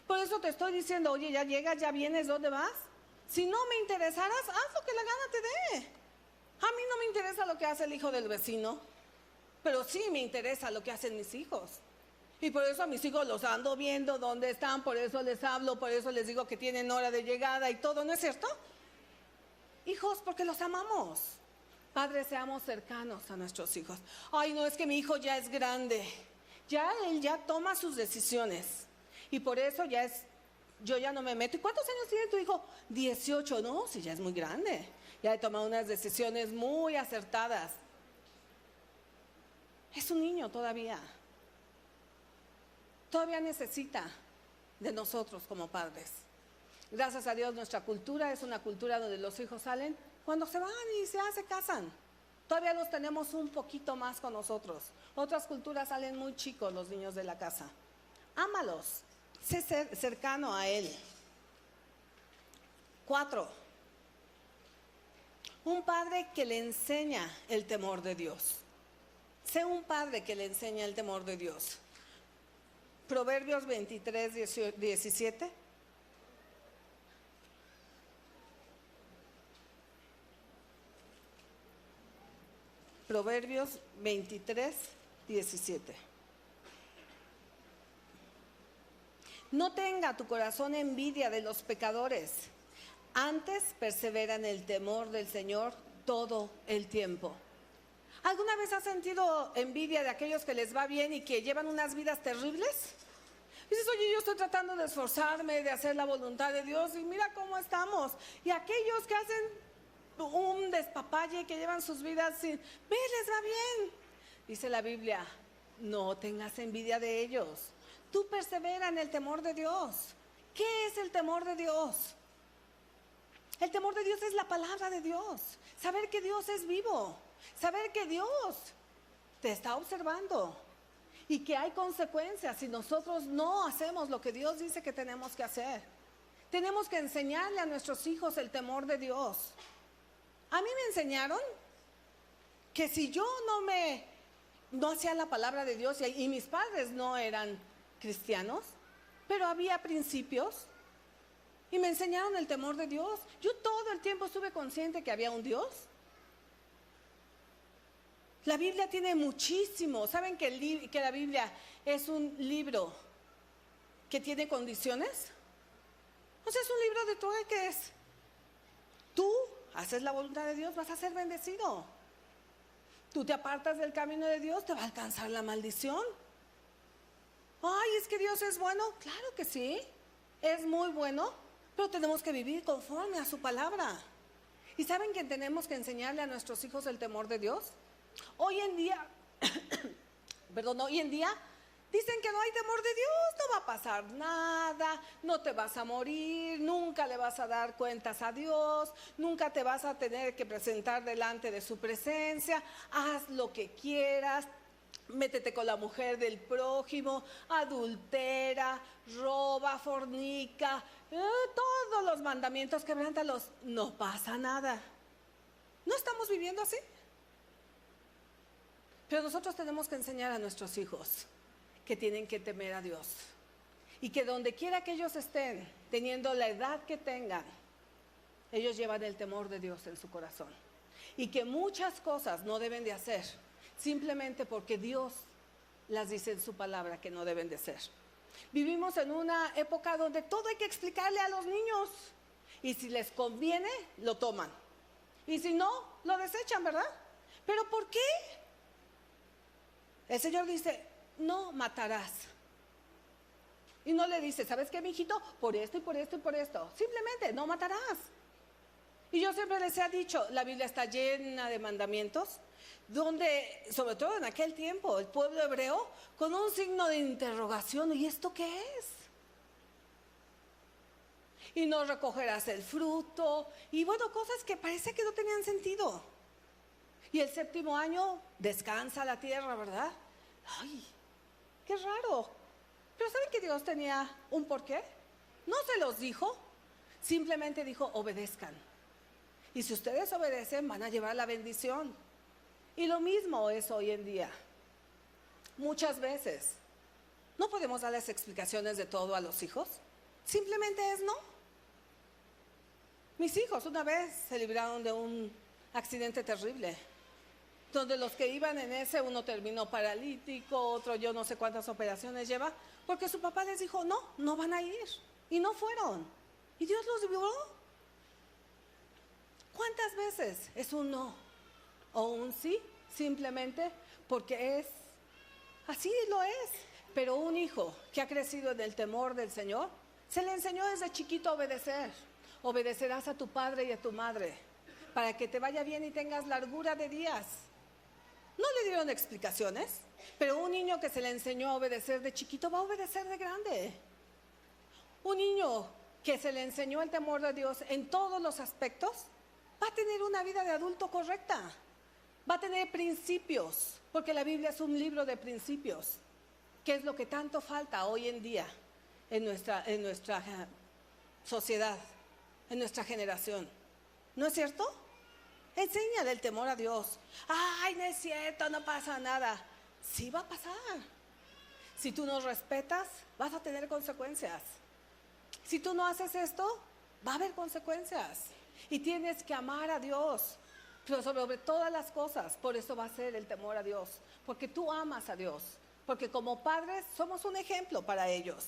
Por eso te estoy diciendo, oye, ya llegas, ya vienes, ¿dónde vas? Si no me interesaras, haz lo que la gana te dé. A mí no me interesa lo que hace el hijo del vecino, pero sí me interesa lo que hacen mis hijos. Y por eso a mis hijos los ando viendo dónde están, por eso les hablo, por eso les digo que tienen hora de llegada y todo, ¿no es cierto? Hijos, porque los amamos. Padres, seamos cercanos a nuestros hijos. Ay, no, es que mi hijo ya es grande. Él ya toma sus decisiones. Y por eso yo ya no me meto. ¿Y cuántos años tiene tu hijo? 18, ¿no? Si ya es muy grande. Ya he tomado unas decisiones muy acertadas. Es un niño todavía. Todavía necesita de nosotros como padres. Gracias a Dios nuestra cultura es una cultura donde los hijos salen cuando se van y se casan. Todavía los tenemos un poquito más con nosotros. Otras culturas salen muy chicos los niños de la casa. Ámalos, sé cercano a él. 4. Un padre que le enseña el temor de Dios. Sé un padre que le enseña el temor de Dios. Proverbios 23, 17. Proverbios 23, 17. No tenga tu corazón envidia de los pecadores, antes persevera en el temor del Señor todo el tiempo. ¿Alguna vez has sentido envidia de aquellos que les va bien y que llevan unas vidas terribles? Dices, oye, yo estoy tratando de esforzarme, de hacer la voluntad de Dios y mira cómo estamos. Y aquellos que hacen un despapalle, que llevan sus vidas sin, ve, les va bien. Dice la Biblia, no tengas envidia de ellos. Tú persevera en el temor de Dios. ¿Qué es el temor de Dios? El temor de Dios es la palabra de Dios. Saber que Dios es vivo. Saber que Dios te está observando y que hay consecuencias si nosotros no hacemos lo que Dios dice que tenemos que hacer. Tenemos que enseñarle a nuestros hijos el temor de Dios. A mí me enseñaron que si yo no hacía la palabra de Dios y mis padres no eran cristianos, pero había principios y me enseñaron el temor de Dios. Yo todo el tiempo estuve consciente que había un Dios. La Biblia tiene muchísimo. ¿Saben que la Biblia es un libro que tiene condiciones? O sea, es un libro de todo el que es. Tú haces la voluntad de Dios, vas a ser bendecido. Tú te apartas del camino de Dios, te va a alcanzar la maldición. Ay, es que Dios es bueno. Claro que sí, es muy bueno, pero tenemos que vivir conforme a su palabra. ¿Y saben que tenemos que enseñarle a nuestros hijos el temor de Dios? Hoy en día, dicen que no hay temor de Dios, no va a pasar nada, no te vas a morir, nunca le vas a dar cuentas a Dios, nunca te vas a tener que presentar delante de su presencia, haz lo que quieras, métete con la mujer del prójimo, adultera, roba, fornica, todos los mandamientos, quebrántalos, no pasa nada. ¿No estamos viviendo así? Pero nosotros tenemos que enseñar a nuestros hijos que tienen que temer a Dios y que donde quiera que ellos estén, teniendo la edad que tengan, ellos llevan el temor de Dios en su corazón y que muchas cosas no deben de hacer simplemente porque Dios las dice en su palabra que no deben de ser. Vivimos en una época donde todo hay que explicarle a los niños y si les conviene, lo toman y si no, lo desechan, ¿verdad? ¿Pero por qué? El Señor dice, no matarás. Y no le dice, ¿sabes qué, mijito? Por esto y por esto y por esto. Simplemente, no matarás. Y yo siempre les he dicho, la Biblia está llena de mandamientos, donde, sobre todo en aquel tiempo, el pueblo hebreo, con un signo de interrogación, ¿y esto qué es? Y no recogerás el fruto, y bueno, cosas que parece que no tenían sentido. Y el 7º año descansa la tierra, ¿verdad? Ay, qué raro. Pero ¿saben que Dios tenía un porqué? No se los dijo, simplemente dijo, obedezcan. Y si ustedes obedecen, van a llevar la bendición. Y lo mismo es hoy en día. Muchas veces no podemos darles explicaciones de todo a los hijos. Simplemente es no. Mis hijos una vez se libraron de un accidente terrible, donde los que iban en ese, uno terminó paralítico, otro yo no sé cuántas operaciones lleva, porque su papá les dijo, no, no van a ir. Y no fueron. Y Dios los libró. ¿Cuántas veces es un no o un sí? Simplemente porque es, así lo es. Pero un hijo que ha crecido en el temor del Señor, se le enseñó desde chiquito a obedecer. Obedecerás a tu padre y a tu madre para que te vaya bien y tengas largura de días. No le dieron explicaciones, pero un niño que se le enseñó a obedecer de chiquito va a obedecer de grande. Un niño que se le enseñó el temor de Dios en todos los aspectos va a tener una vida de adulto correcta. Va a tener principios, porque la Biblia es un libro de principios, que es lo que tanto falta hoy en día en nuestra sociedad, en nuestra generación. ¿No es cierto? Enséñale el temor a Dios. Ay, no es cierto, no pasa nada. Sí va a pasar. Si tú no respetas, vas a tener consecuencias. Si tú no haces esto, va a haber consecuencias. Y tienes que amar a Dios, pero sobre todas las cosas. Por eso va a ser el temor a Dios, porque tú amas a Dios, porque como padres somos un ejemplo para ellos.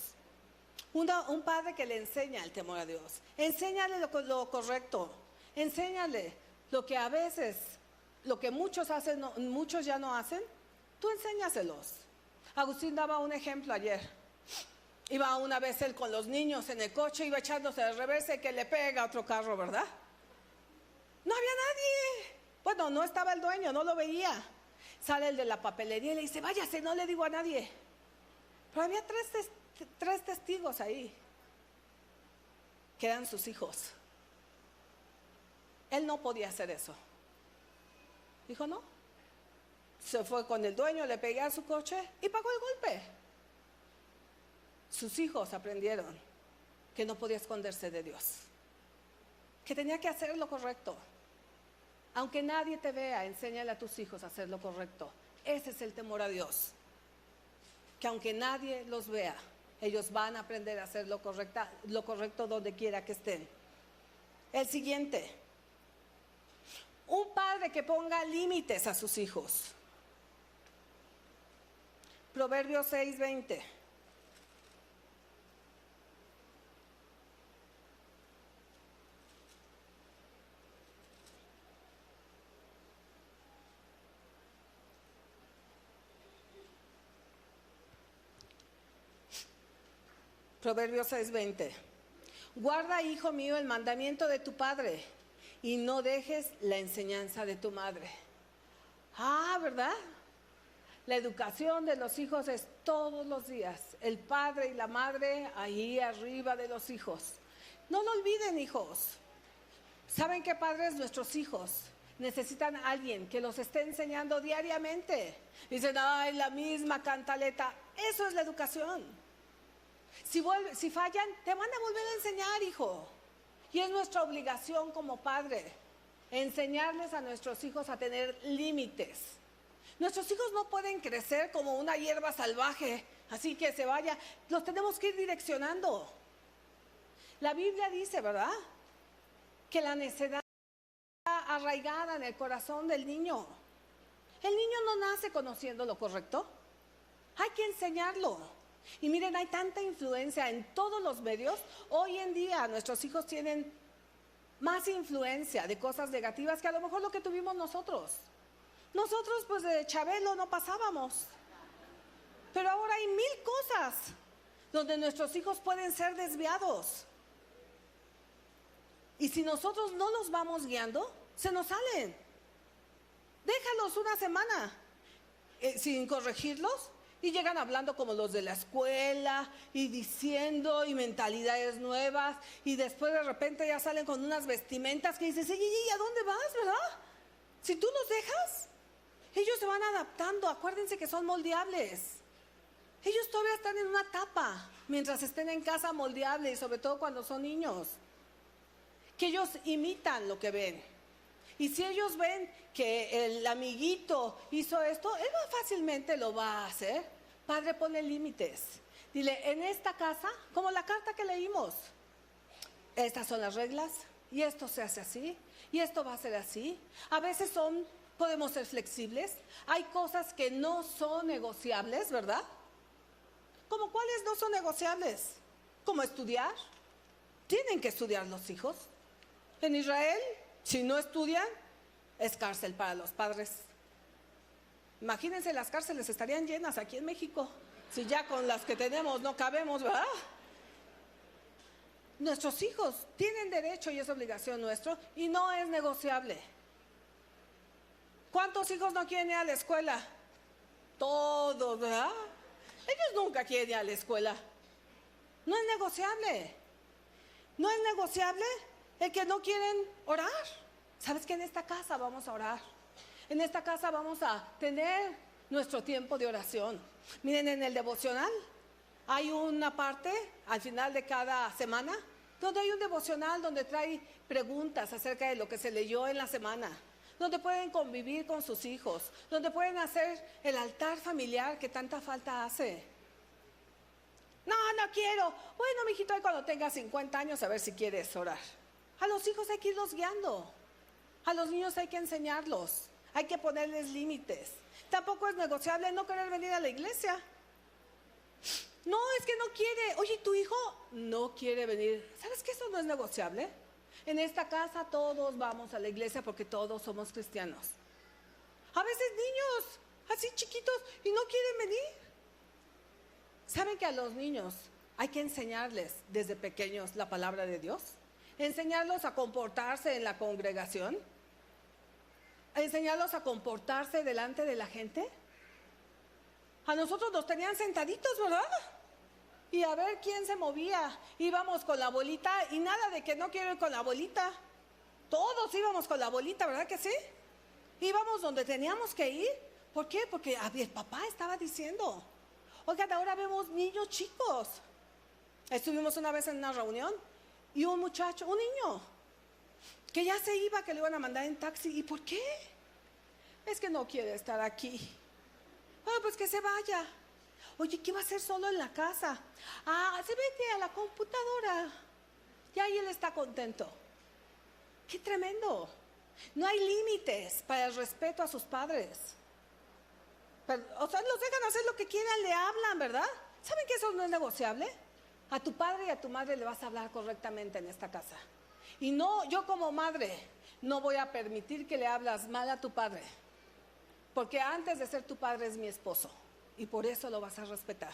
Un padre que le enseña el temor a Dios, enséñale lo correcto, enséñale lo que a veces, lo que muchos hacen, muchos ya no hacen, tú enséñaselos. Agustín daba un ejemplo ayer. Iba una vez él con los niños en el coche, iba echándose de reversa y que le pega a otro carro, ¿verdad? No había nadie. Bueno, no estaba el dueño, no lo veía. Sale el de la papelería y le dice, váyase, no le digo a nadie. Pero había tres testigos ahí, que eran sus hijos. Él no podía hacer eso. Dijo, no. Se fue con el dueño, le pegué a su coche y pagó el golpe. Sus hijos aprendieron que no podía esconderse de Dios, que tenía que hacer lo correcto. Aunque nadie te vea, enséñale a tus hijos a hacer lo correcto. Ese es el temor a Dios. Que aunque nadie los vea, ellos van a aprender a hacer lo correcto donde quiera que estén. El siguiente. Un padre que ponga límites a sus hijos. Proverbios 6:20. Proverbios 6:20. Guarda, hijo mío, el mandamiento de tu padre y no dejes la enseñanza de tu madre. Ah, ¿verdad? La educación de los hijos es todos los días. El padre y la madre ahí arriba de los hijos. No lo olviden, hijos. ¿Saben qué, padres? Nuestros hijos necesitan a alguien que los esté enseñando diariamente. Dicen, ay, la misma cantaleta. Eso es la educación. Si fallan, te van a volver a enseñar, hijo. Y es nuestra obligación como padre enseñarles a nuestros hijos a tener límites. Nuestros hijos no pueden crecer como una hierba salvaje, así que se vaya. Los tenemos que ir direccionando. La Biblia dice, ¿verdad?, que la necedad está arraigada en el corazón del niño. El niño no nace conociendo lo correcto. Hay que enseñarlo. Y miren, hay tanta influencia en todos los medios. Hoy en día nuestros hijos tienen más influencia de cosas negativas que a lo mejor lo que tuvimos nosotros. Nosotros pues de Chabelo no pasábamos. Pero ahora hay 1000 cosas donde nuestros hijos pueden ser desviados. Y si nosotros no los vamos guiando, se nos salen. Déjalos una semana sin corregirlos. Y llegan hablando como los de la escuela y diciendo y mentalidades nuevas. Y después de repente ya salen con unas vestimentas que dices, ¿y a dónde vas, verdad? Si tú los dejas, ellos se van adaptando. Acuérdense que son moldeables. Ellos todavía están en una etapa mientras estén en casa moldeable y sobre todo cuando son niños. Que ellos imitan lo que ven. Y si ellos ven que el amiguito hizo esto, él fácilmente lo va a hacer. Padre, ponle límites. Dile, en esta casa, como la carta que leímos, estas son las reglas y esto se hace así y esto va a ser así. A veces podemos ser flexibles. Hay cosas que no son negociables, ¿verdad? ¿Cómo cuáles no son negociables? Como estudiar. Tienen que estudiar los hijos. En Israel, si no estudian, es cárcel para los padres. Imagínense, las cárceles estarían llenas aquí en México. Si ya con las que tenemos no cabemos, ¿verdad? Nuestros hijos tienen derecho y es obligación nuestro y no es negociable. ¿Cuántos hijos no quieren ir a la escuela? Todos, ¿verdad? Ellos nunca quieren ir a la escuela. No es negociable. No es negociable el que no quieren orar. ¿Sabes que en esta casa vamos a orar? En esta casa vamos a tener nuestro tiempo de oración. Miren, en el devocional hay una parte al final de cada semana donde hay un devocional donde trae preguntas acerca de lo que se leyó en la semana, donde pueden convivir con sus hijos, donde pueden hacer el altar familiar que tanta falta hace. No quiero. Bueno, mijito, ahí cuando tengas 50 años a ver si quieres orar. A los hijos hay que irlos guiando. A los niños hay que enseñarlos. Hay que ponerles límites. Tampoco es negociable no querer venir a la iglesia. No, es que no quiere. Oye, ¿tu hijo no quiere venir? ¿Sabes que eso no es negociable? En esta casa todos vamos a la iglesia porque todos somos cristianos. A veces niños así chiquitos y no quieren venir. ¿Saben que a los niños hay que enseñarles desde pequeños la palabra de Dios? Enseñarlos a comportarse en la congregación. Enseñarlos a comportarse delante de la gente. A nosotros nos tenían sentaditos, ¿verdad? Y a ver quién se movía. Íbamos con la abuelita y nada de que no quiero ir con la abuelita. Todos íbamos con la abuelita, ¿verdad que sí? Íbamos donde teníamos que ir. ¿Por qué? Porque el papá estaba diciendo. Oigan, ahora vemos niños chicos. Estuvimos una vez en una reunión y un muchacho, un niño, que ya se iba, que le iban a mandar en taxi. ¿Y por qué? Es que no quiere estar aquí. Pues que se vaya. Oye, ¿qué va a hacer solo en la casa? Se mete a la computadora. Y ahí él está contento. ¡Qué tremendo! No hay límites para el respeto a sus padres. O sea, los dejan hacer lo que quieran, le hablan, ¿verdad? ¿Saben que eso no es negociable? A tu padre y a tu madre le vas a hablar correctamente en esta casa. Y no, yo como madre no voy a permitir que le hablas mal a tu padre. Porque antes de ser tu padre es mi esposo. Y por eso lo vas a respetar.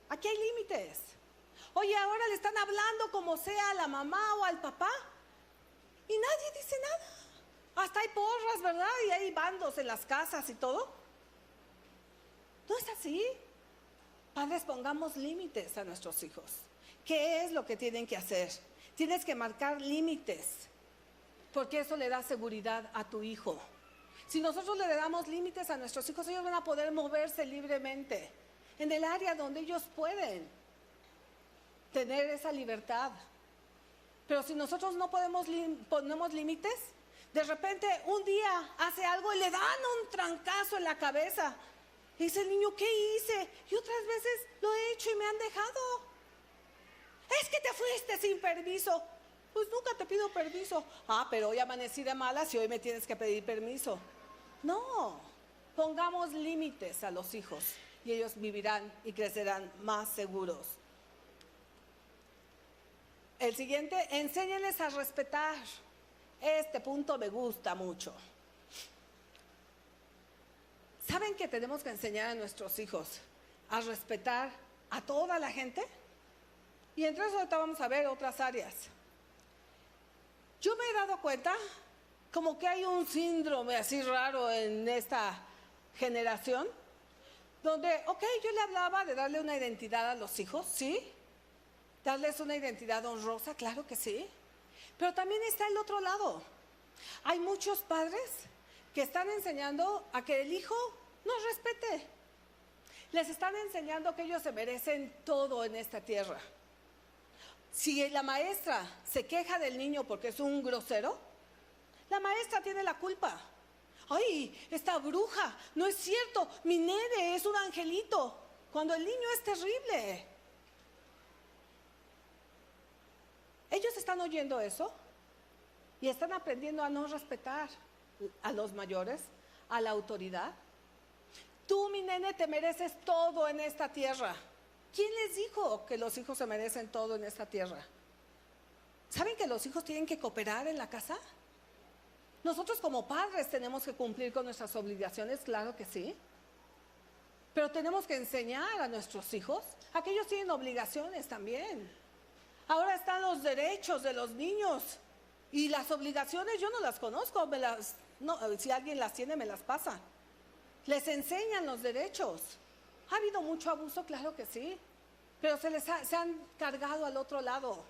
Aquí hay límites. Oye, ahora le están hablando como sea a la mamá o al papá. Y nadie dice nada. Hasta hay porras, ¿verdad? Y hay bandos en las casas y todo. ¿No es así? Padres, pongamos límites a nuestros hijos. ¿Qué es lo que tienen que hacer? Tienes que marcar límites, porque eso le da seguridad a tu hijo. Si nosotros le damos límites a nuestros hijos, ellos van a poder moverse libremente en el área donde ellos pueden tener esa libertad. Pero si nosotros no ponemos límites, de repente un día hace algo y le dan un trancazo en la cabeza. Y dice el niño, ¿qué hice? Y otras veces lo he hecho y me han dejado. Es que te fuiste sin permiso. Pues nunca te pido permiso. Pero hoy amanecí de malas y hoy me tienes que pedir permiso. No, pongamos límites a los hijos y ellos vivirán y crecerán más seguros. El siguiente, enséñenles a respetar. Este punto me gusta mucho. ¿Saben que tenemos que enseñar a nuestros hijos a respetar a toda la gente? Y entre eso ahorita vamos a ver otras áreas. Yo me he dado cuenta como que hay un síndrome así raro en esta generación, donde, yo le hablaba de darle una identidad a los hijos, ¿sí? Darles una identidad honrosa, claro que sí. Pero también está el otro lado. Hay muchos padres que están enseñando a que el hijo nos respete. Les están enseñando que ellos se merecen todo en esta tierra. Si la maestra se queja del niño porque es un grosero, la maestra tiene la culpa. ¡Ay, esta bruja! No es cierto, mi nene es un angelito. Cuando el niño es terrible. Ellos están oyendo eso y están aprendiendo a no respetar a los mayores, a la autoridad. Tú, mi nene, te mereces todo en esta tierra. ¿Quién les dijo que los hijos se merecen todo en esta tierra? ¿Saben que los hijos tienen que cooperar en la casa? Nosotros como padres tenemos que cumplir con nuestras obligaciones, claro que sí. Pero tenemos que enseñar a nuestros hijos a que ellos tienen obligaciones también. Ahora están los derechos de los niños y las obligaciones yo no las conozco, si alguien las tiene me las pasa. Les enseñan los derechos. ¿Ha habido mucho abuso? Claro que sí, pero se han cargado al otro lado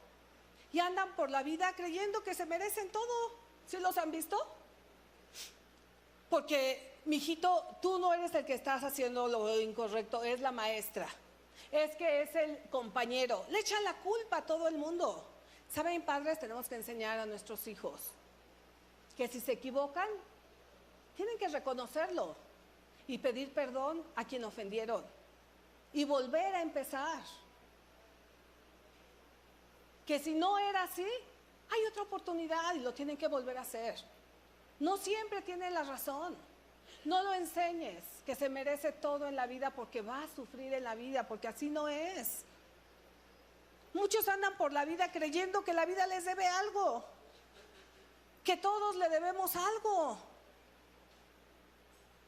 y andan por la vida creyendo que se merecen todo. ¿Sí los han visto? Porque, mijito, tú no eres el que estás haciendo lo incorrecto, es la maestra. Es que es el compañero. Le echan la culpa a todo el mundo. ¿Saben, padres? Tenemos que enseñar a nuestros hijos que si se equivocan, tienen que reconocerlo y pedir perdón a quien ofendieron y volver a empezar. Que si no era así, hay otra oportunidad y lo tienen que volver a hacer. No siempre tienen la razón. No lo enseñes que se merece todo en la vida porque va a sufrir en la vida, porque así no es. Muchos andan por la vida creyendo que la vida les debe algo, que todos le debemos algo.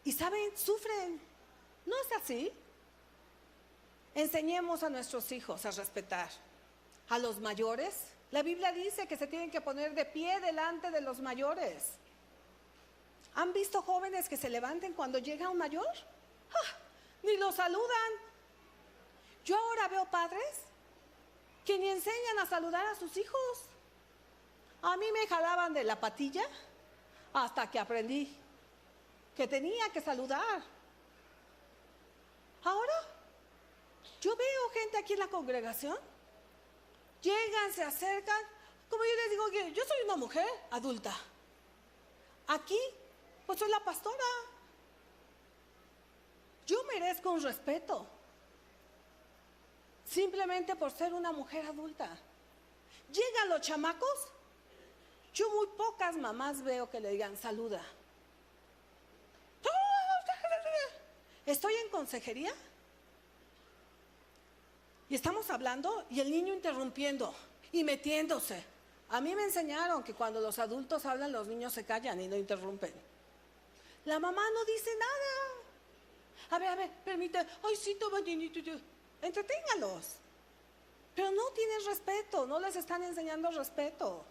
Y saben, sufren. ¿No es así? Enseñemos a nuestros hijos a respetar a los mayores. La Biblia dice que se tienen que poner de pie delante de los mayores. ¿Han visto jóvenes que se levanten cuando llega un mayor? ¡Ah! Ni lo saludan. Yo ahora veo padres que ni enseñan a saludar a sus hijos. A mí me jalaban de la patilla hasta que aprendí que tenía que saludar. Ahora yo veo gente aquí en la congregación, llegan, se acercan, como yo les digo, que yo soy una mujer adulta. Aquí, pues soy la pastora. Yo merezco un respeto, simplemente por ser una mujer adulta. Llegan los chamacos, yo muy pocas mamás veo que le digan saluda. Estoy en consejería y estamos hablando y el niño interrumpiendo y metiéndose. A mí me enseñaron que cuando los adultos hablan, los niños se callan y no interrumpen. La mamá no dice nada. A ver, permite. Ay, sí, toma, entreténgalos. Pero no tienen respeto, no les están enseñando respeto.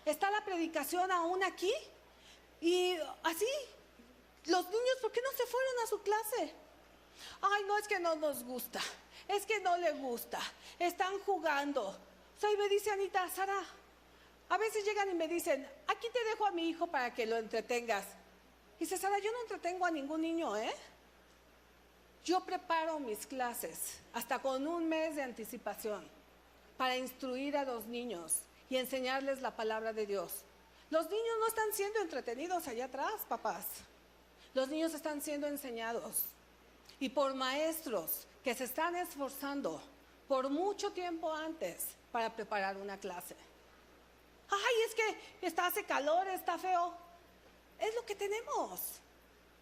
Está la predicación aún aquí y así. Los niños, ¿por qué no se fueron a su clase? Ay, no, es que no nos gusta, es que no le gusta, están jugando. O sea, y me dice Anita, Sara, a veces llegan y me dicen, aquí te dejo a mi hijo para que lo entretengas. Y dice, Sara, yo no entretengo a ningún niño, ¿eh? Yo preparo mis clases hasta con un mes de anticipación para instruir a los niños y enseñarles la palabra de Dios. Los niños no están siendo entretenidos allá atrás, papás. Los niños están siendo enseñados y por maestros que se están esforzando por mucho tiempo antes para preparar una clase. Ay, es que hace calor, está feo. Es lo que tenemos.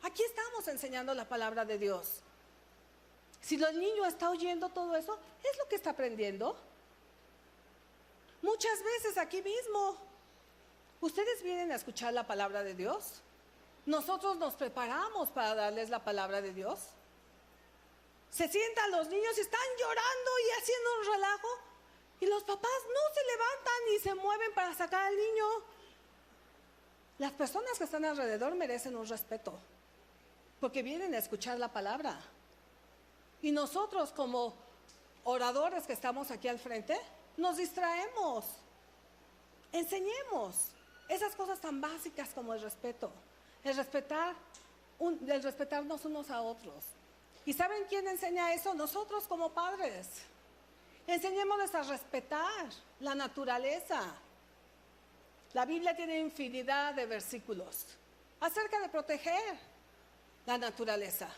Aquí estamos enseñando la palabra de Dios. Si el niño está oyendo todo eso, es lo que está aprendiendo. Muchas veces aquí mismo, ustedes vienen a escuchar la palabra de Dios. Nosotros nos preparamos para darles la palabra de Dios. Se sientan los niños y están llorando y haciendo un relajo. Y los papás no se levantan ni se mueven para sacar al niño. Las personas que están alrededor merecen un respeto, porque vienen a escuchar la palabra. Y nosotros como oradores que estamos aquí al frente, nos distraemos. Enseñemos esas cosas tan básicas como el respeto. El respetarnos unos a otros. ¿Y saben quién enseña eso? Nosotros como padres. Enseñémosles a respetar la naturaleza. La Biblia tiene infinidad de versículos acerca de proteger la naturaleza.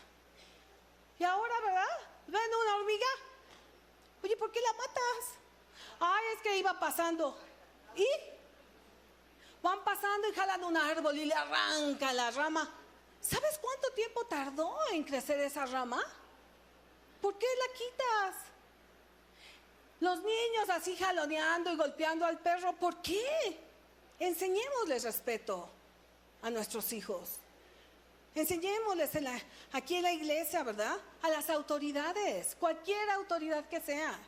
Y ahora, ¿verdad? ¿Ven una hormiga? Oye, ¿por qué la matas? Ay, es que iba pasando. ¿Y? Van pasando y jalan un árbol y le arrancan la rama. ¿Sabes cuánto tiempo tardó en crecer esa rama? ¿Por qué la quitas? Los niños así jaloneando y golpeando al perro, ¿por qué? Enseñémosles respeto a nuestros hijos. Enseñémosles aquí en la iglesia, ¿verdad? A las autoridades, cualquier autoridad que sea.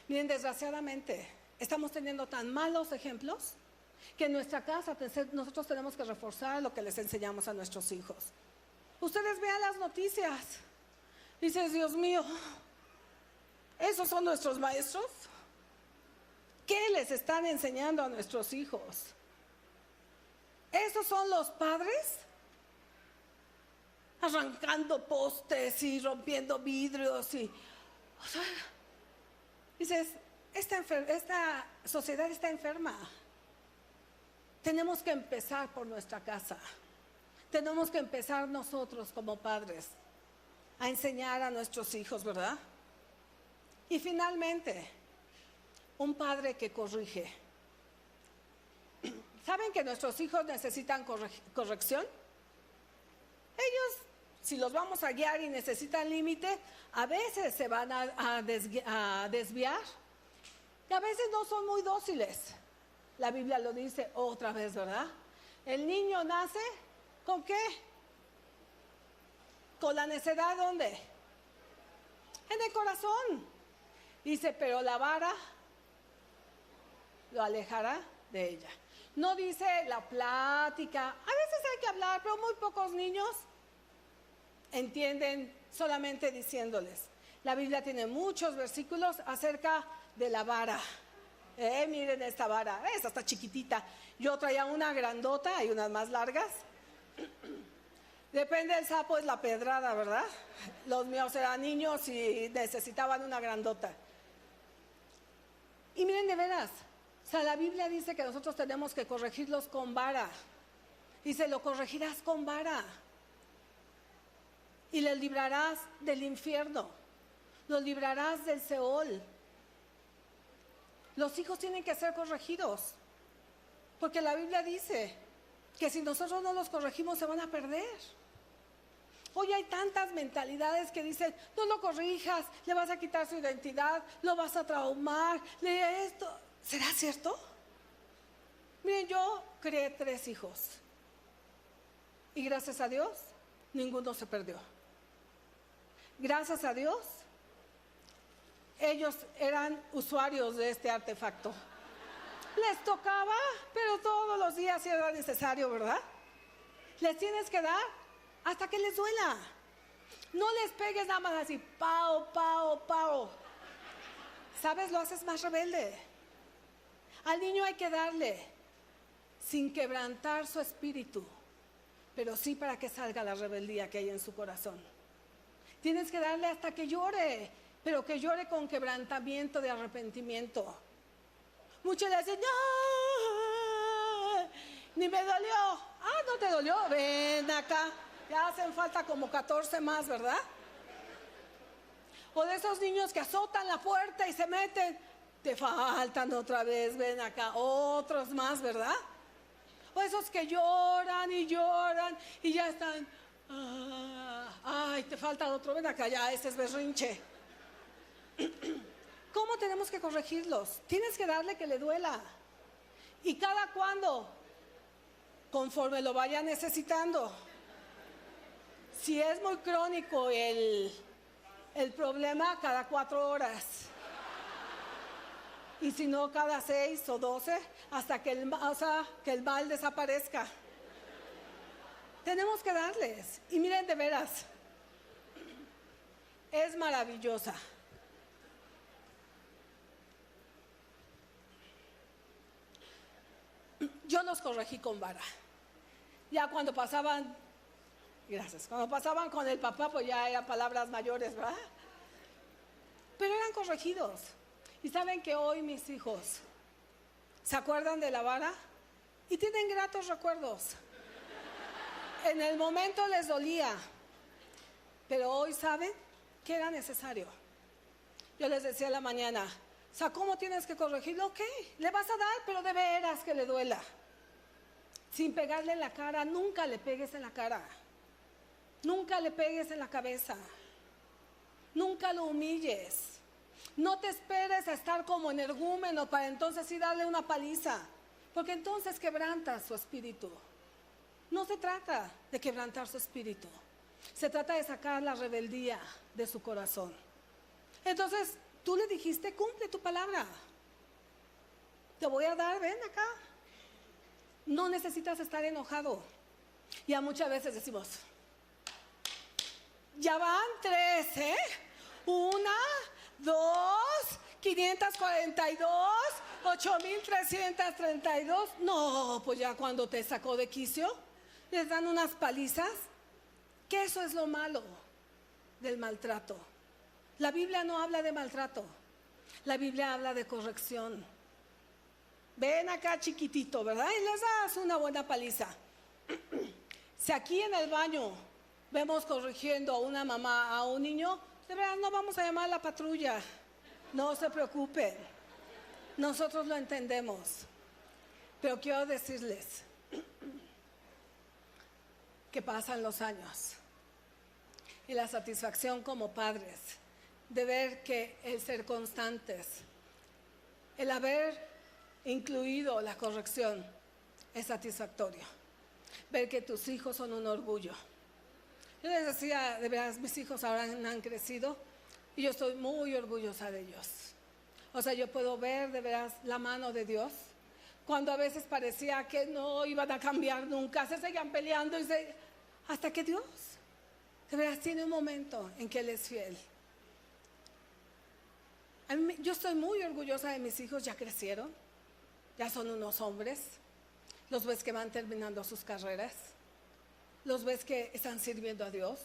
Miren, desgraciadamente, estamos teniendo tan malos ejemplos que en nuestra casa nosotros tenemos que reforzar lo que les enseñamos a nuestros hijos. Ustedes vean las noticias. Dices, Dios mío, ¿esos son nuestros maestros? ¿Qué les están enseñando a nuestros hijos? ¿Esos son los padres? Arrancando postes y rompiendo vidrios y... O sea, dices, esta sociedad está enferma. Tenemos que empezar por nuestra casa. Tenemos que empezar nosotros como padres a enseñar a nuestros hijos, ¿verdad? Y finalmente, un padre que corrige. ¿Saben que nuestros hijos necesitan corrección? Ellos, si los vamos a guiar y necesitan límite, a veces se van a desviar y a veces no son muy dóciles. La Biblia lo dice otra vez, ¿verdad? El niño nace ¿con qué? Con la necedad, ¿dónde? En el corazón. Dice, pero la vara lo alejará de ella. No dice la plática. A veces hay que hablar, pero muy pocos niños entienden solamente diciéndoles. La Biblia tiene muchos versículos acerca de la vara. Miren esta vara, esta está chiquitita. Yo traía una grandota, hay unas más largas. Depende del sapo, es la pedrada, ¿verdad? Los míos eran niños y necesitaban una grandota. Y miren, de veras, o sea, la Biblia dice que nosotros tenemos que corregirlos con vara. Dice, lo corregirás con vara. Y les librarás del infierno. Los librarás del Seol. Los hijos tienen que ser corregidos. Porque la Biblia dice que si nosotros no los corregimos se van a perder. Hoy hay tantas mentalidades que dicen, no lo corrijas, le vas a quitar su identidad, lo vas a traumar, esto. ¿Será cierto? Miren, yo crié 3 hijos y gracias a Dios ninguno se perdió. Gracias a Dios ellos eran usuarios de este artefacto. Les tocaba, pero todos los días era necesario, ¿verdad? Les tienes que dar hasta que les duela. No les pegues nada más así, pao, pao, pao. ¿Sabes? Lo haces más rebelde. Al niño hay que darle sin quebrantar su espíritu, pero sí para que salga la rebeldía que hay en su corazón. Tienes que darle hasta que llore, pero que llore con quebrantamiento de arrepentimiento. Muchos le dicen, no, ni me dolió. Ah, ¿no te dolió? Ven acá. Ya hacen falta como 14 más, ¿verdad? O de esos niños que azotan la puerta y se meten. Te faltan otra vez, ven acá, otros más, ¿verdad? O esos que lloran y lloran y ya están. Ay, te falta otro, ven acá, ya, ese es berrinche. ¿Cómo tenemos que corregirlos? Tienes que darle que le duela. ¿Y cada cuándo? Conforme lo vaya necesitando. Si es muy crónico el problema, cada 4 horas. Y si no, cada 6 o 12, hasta que el mal desaparezca. Tenemos que darles. Y miren, de veras, es maravillosa. Yo los corregí con vara. Ya cuando pasaban, cuando pasaban con el papá, pues ya eran palabras mayores, ¿verdad? Pero eran corregidos. Y saben que hoy mis hijos se acuerdan de la vara y tienen gratos recuerdos. En el momento les dolía, Pero hoy saben que era necesario. Yo les decía en la mañana, o sea, ¿cómo tienes que corregirlo? Ok, le vas a dar, pero de veras que le duela. Sin pegarle en la cara, nunca le pegues en la cara. Nunca le pegues en la cabeza. Nunca lo humilles. No te esperes a estar como energúmeno para entonces sí darle una paliza, porque entonces quebrantas su espíritu. No se trata de quebrantar su espíritu, se trata de sacar la rebeldía de su corazón. Entonces tú le dijiste, cumple tu palabra. Te voy a dar, ven acá. No necesitas estar enojado. Ya muchas veces decimos, ya van 3, ¿eh? 1, 2, 542, 8,332. No, pues ya cuando te sacó de quicio, les dan unas palizas. Que eso es lo malo del maltrato. La Biblia no habla de maltrato. La Biblia habla de corrección. Ven acá chiquitito, ¿verdad? Y les das una buena paliza. Si aquí en el baño vemos corrigiendo a una mamá, a un niño, de verdad no vamos a llamar a la patrulla. No se preocupen. Nosotros lo entendemos. Pero quiero decirles que pasan los años y la satisfacción como padres de ver que el ser constantes, el haber incluido la corrección es satisfactorio. Ver que tus hijos son un orgullo. Yo les decía, de veras, mis hijos ahora han crecido y yo estoy muy orgullosa de ellos. O sea, yo puedo ver de veras la mano de Dios. Cuando a veces parecía que no iban a cambiar nunca, se seguían peleando hasta que Dios, de veras, tiene un momento en que Él es fiel. Yo estoy muy orgullosa de mis hijos, ya crecieron, ya son unos hombres. Los ves que van terminando sus carreras, los ves que están sirviendo a Dios,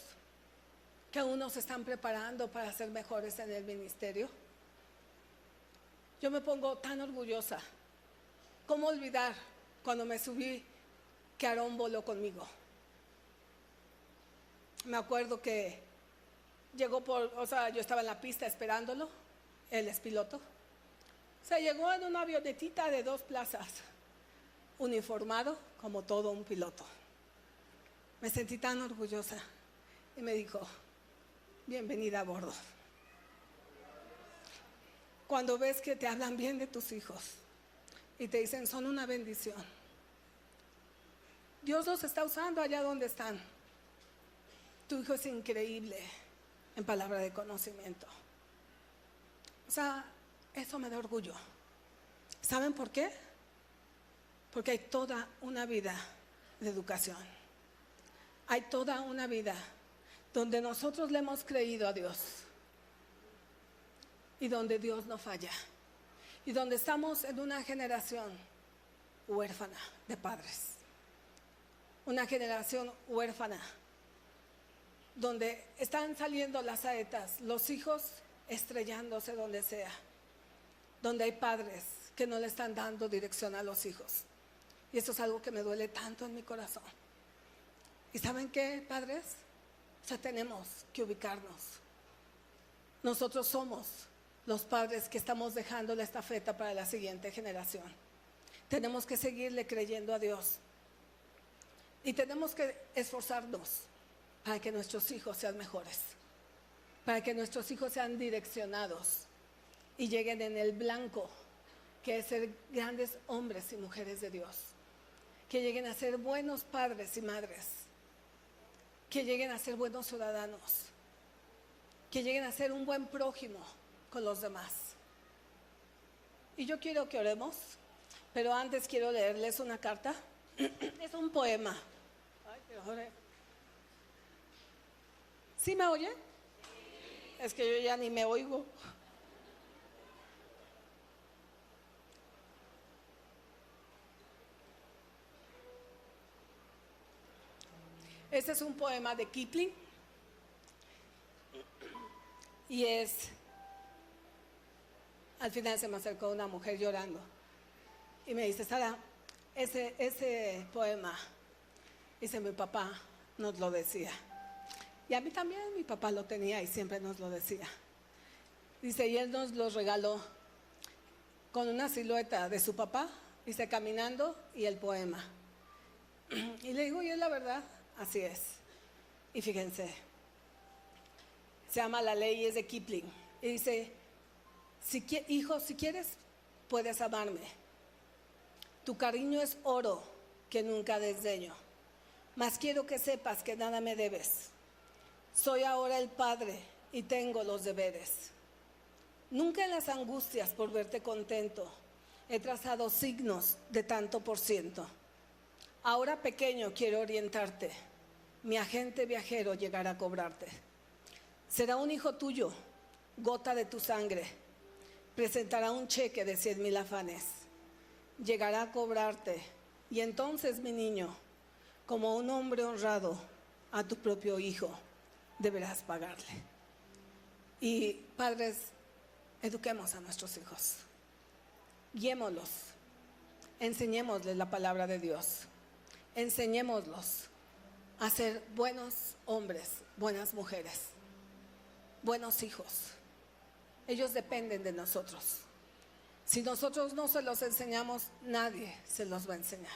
que aún se están preparando para ser mejores en el ministerio. Yo me pongo tan orgullosa. ¿Cómo olvidar cuando me subí que Aarón voló conmigo? Me acuerdo que llegó yo estaba en la pista esperándolo, él es piloto. Llegó en una avionetita de 2 plazas, uniformado como todo un piloto. Me sentí tan orgullosa y me dijo, bienvenida a bordo. Cuando ves que te hablan bien de tus hijos y te dicen son una bendición, Dios los está usando allá donde están. Tu hijo es increíble en palabra de conocimiento. Eso me da orgullo. ¿Saben por qué? Porque hay toda una vida de educación. Hay toda una vida donde nosotros le hemos creído a Dios y donde Dios no falla y donde estamos en una generación huérfana de padres, una generación huérfana donde están saliendo las saetas, los hijos estrellándose donde sea, donde hay padres que no le están dando dirección a los hijos. Y eso es algo que me duele tanto en mi corazón. ¿Y saben qué, padres? Tenemos que ubicarnos. Nosotros somos los padres que estamos dejando la estafeta para la siguiente generación. Tenemos que seguirle creyendo a Dios. Y tenemos que esforzarnos para que nuestros hijos sean mejores, para que nuestros hijos sean direccionados y lleguen en el blanco, que es ser grandes hombres y mujeres de Dios, que lleguen a ser buenos padres y madres, que lleguen a ser buenos ciudadanos, que lleguen a ser un buen prójimo con los demás. Y yo quiero que oremos, pero antes quiero leerles una carta. Es un poema. Ay, pero ore. ¿Sí me oye? Es que yo ya ni me oigo. Este es un poema de Kipling y al final se me acercó una mujer llorando y me dice, Sara, ese poema, dice, mi papá nos lo decía. Y a mí también mi papá lo tenía y siempre nos lo decía. Dice, y él nos lo regaló con una silueta de su papá, dice, caminando, y el poema. Y le digo, y es la verdad, así es. Y fíjense, se llama La ley es de Kipling. Y dice, hijo, si quieres, puedes amarme. Tu cariño es oro que nunca desdeño. Mas quiero que sepas que nada me debes. Soy ahora el padre y tengo los deberes. Nunca en las angustias por verte contento he trazado signos de tanto por ciento. Ahora pequeño quiero orientarte. Mi agente viajero llegará a cobrarte. Será un hijo tuyo, gota de tu sangre. Presentará un cheque de 100,000 afanes. Llegará a cobrarte. Y entonces, mi niño, como un hombre honrado a tu propio hijo, deberás pagarle. Y padres, eduquemos a nuestros hijos. Guiémoslos. Enseñémosles la palabra de Dios. Enseñémoslos a ser buenos hombres, buenas mujeres, buenos hijos. Ellos dependen de nosotros. Si nosotros no se los enseñamos, nadie se los va a enseñar.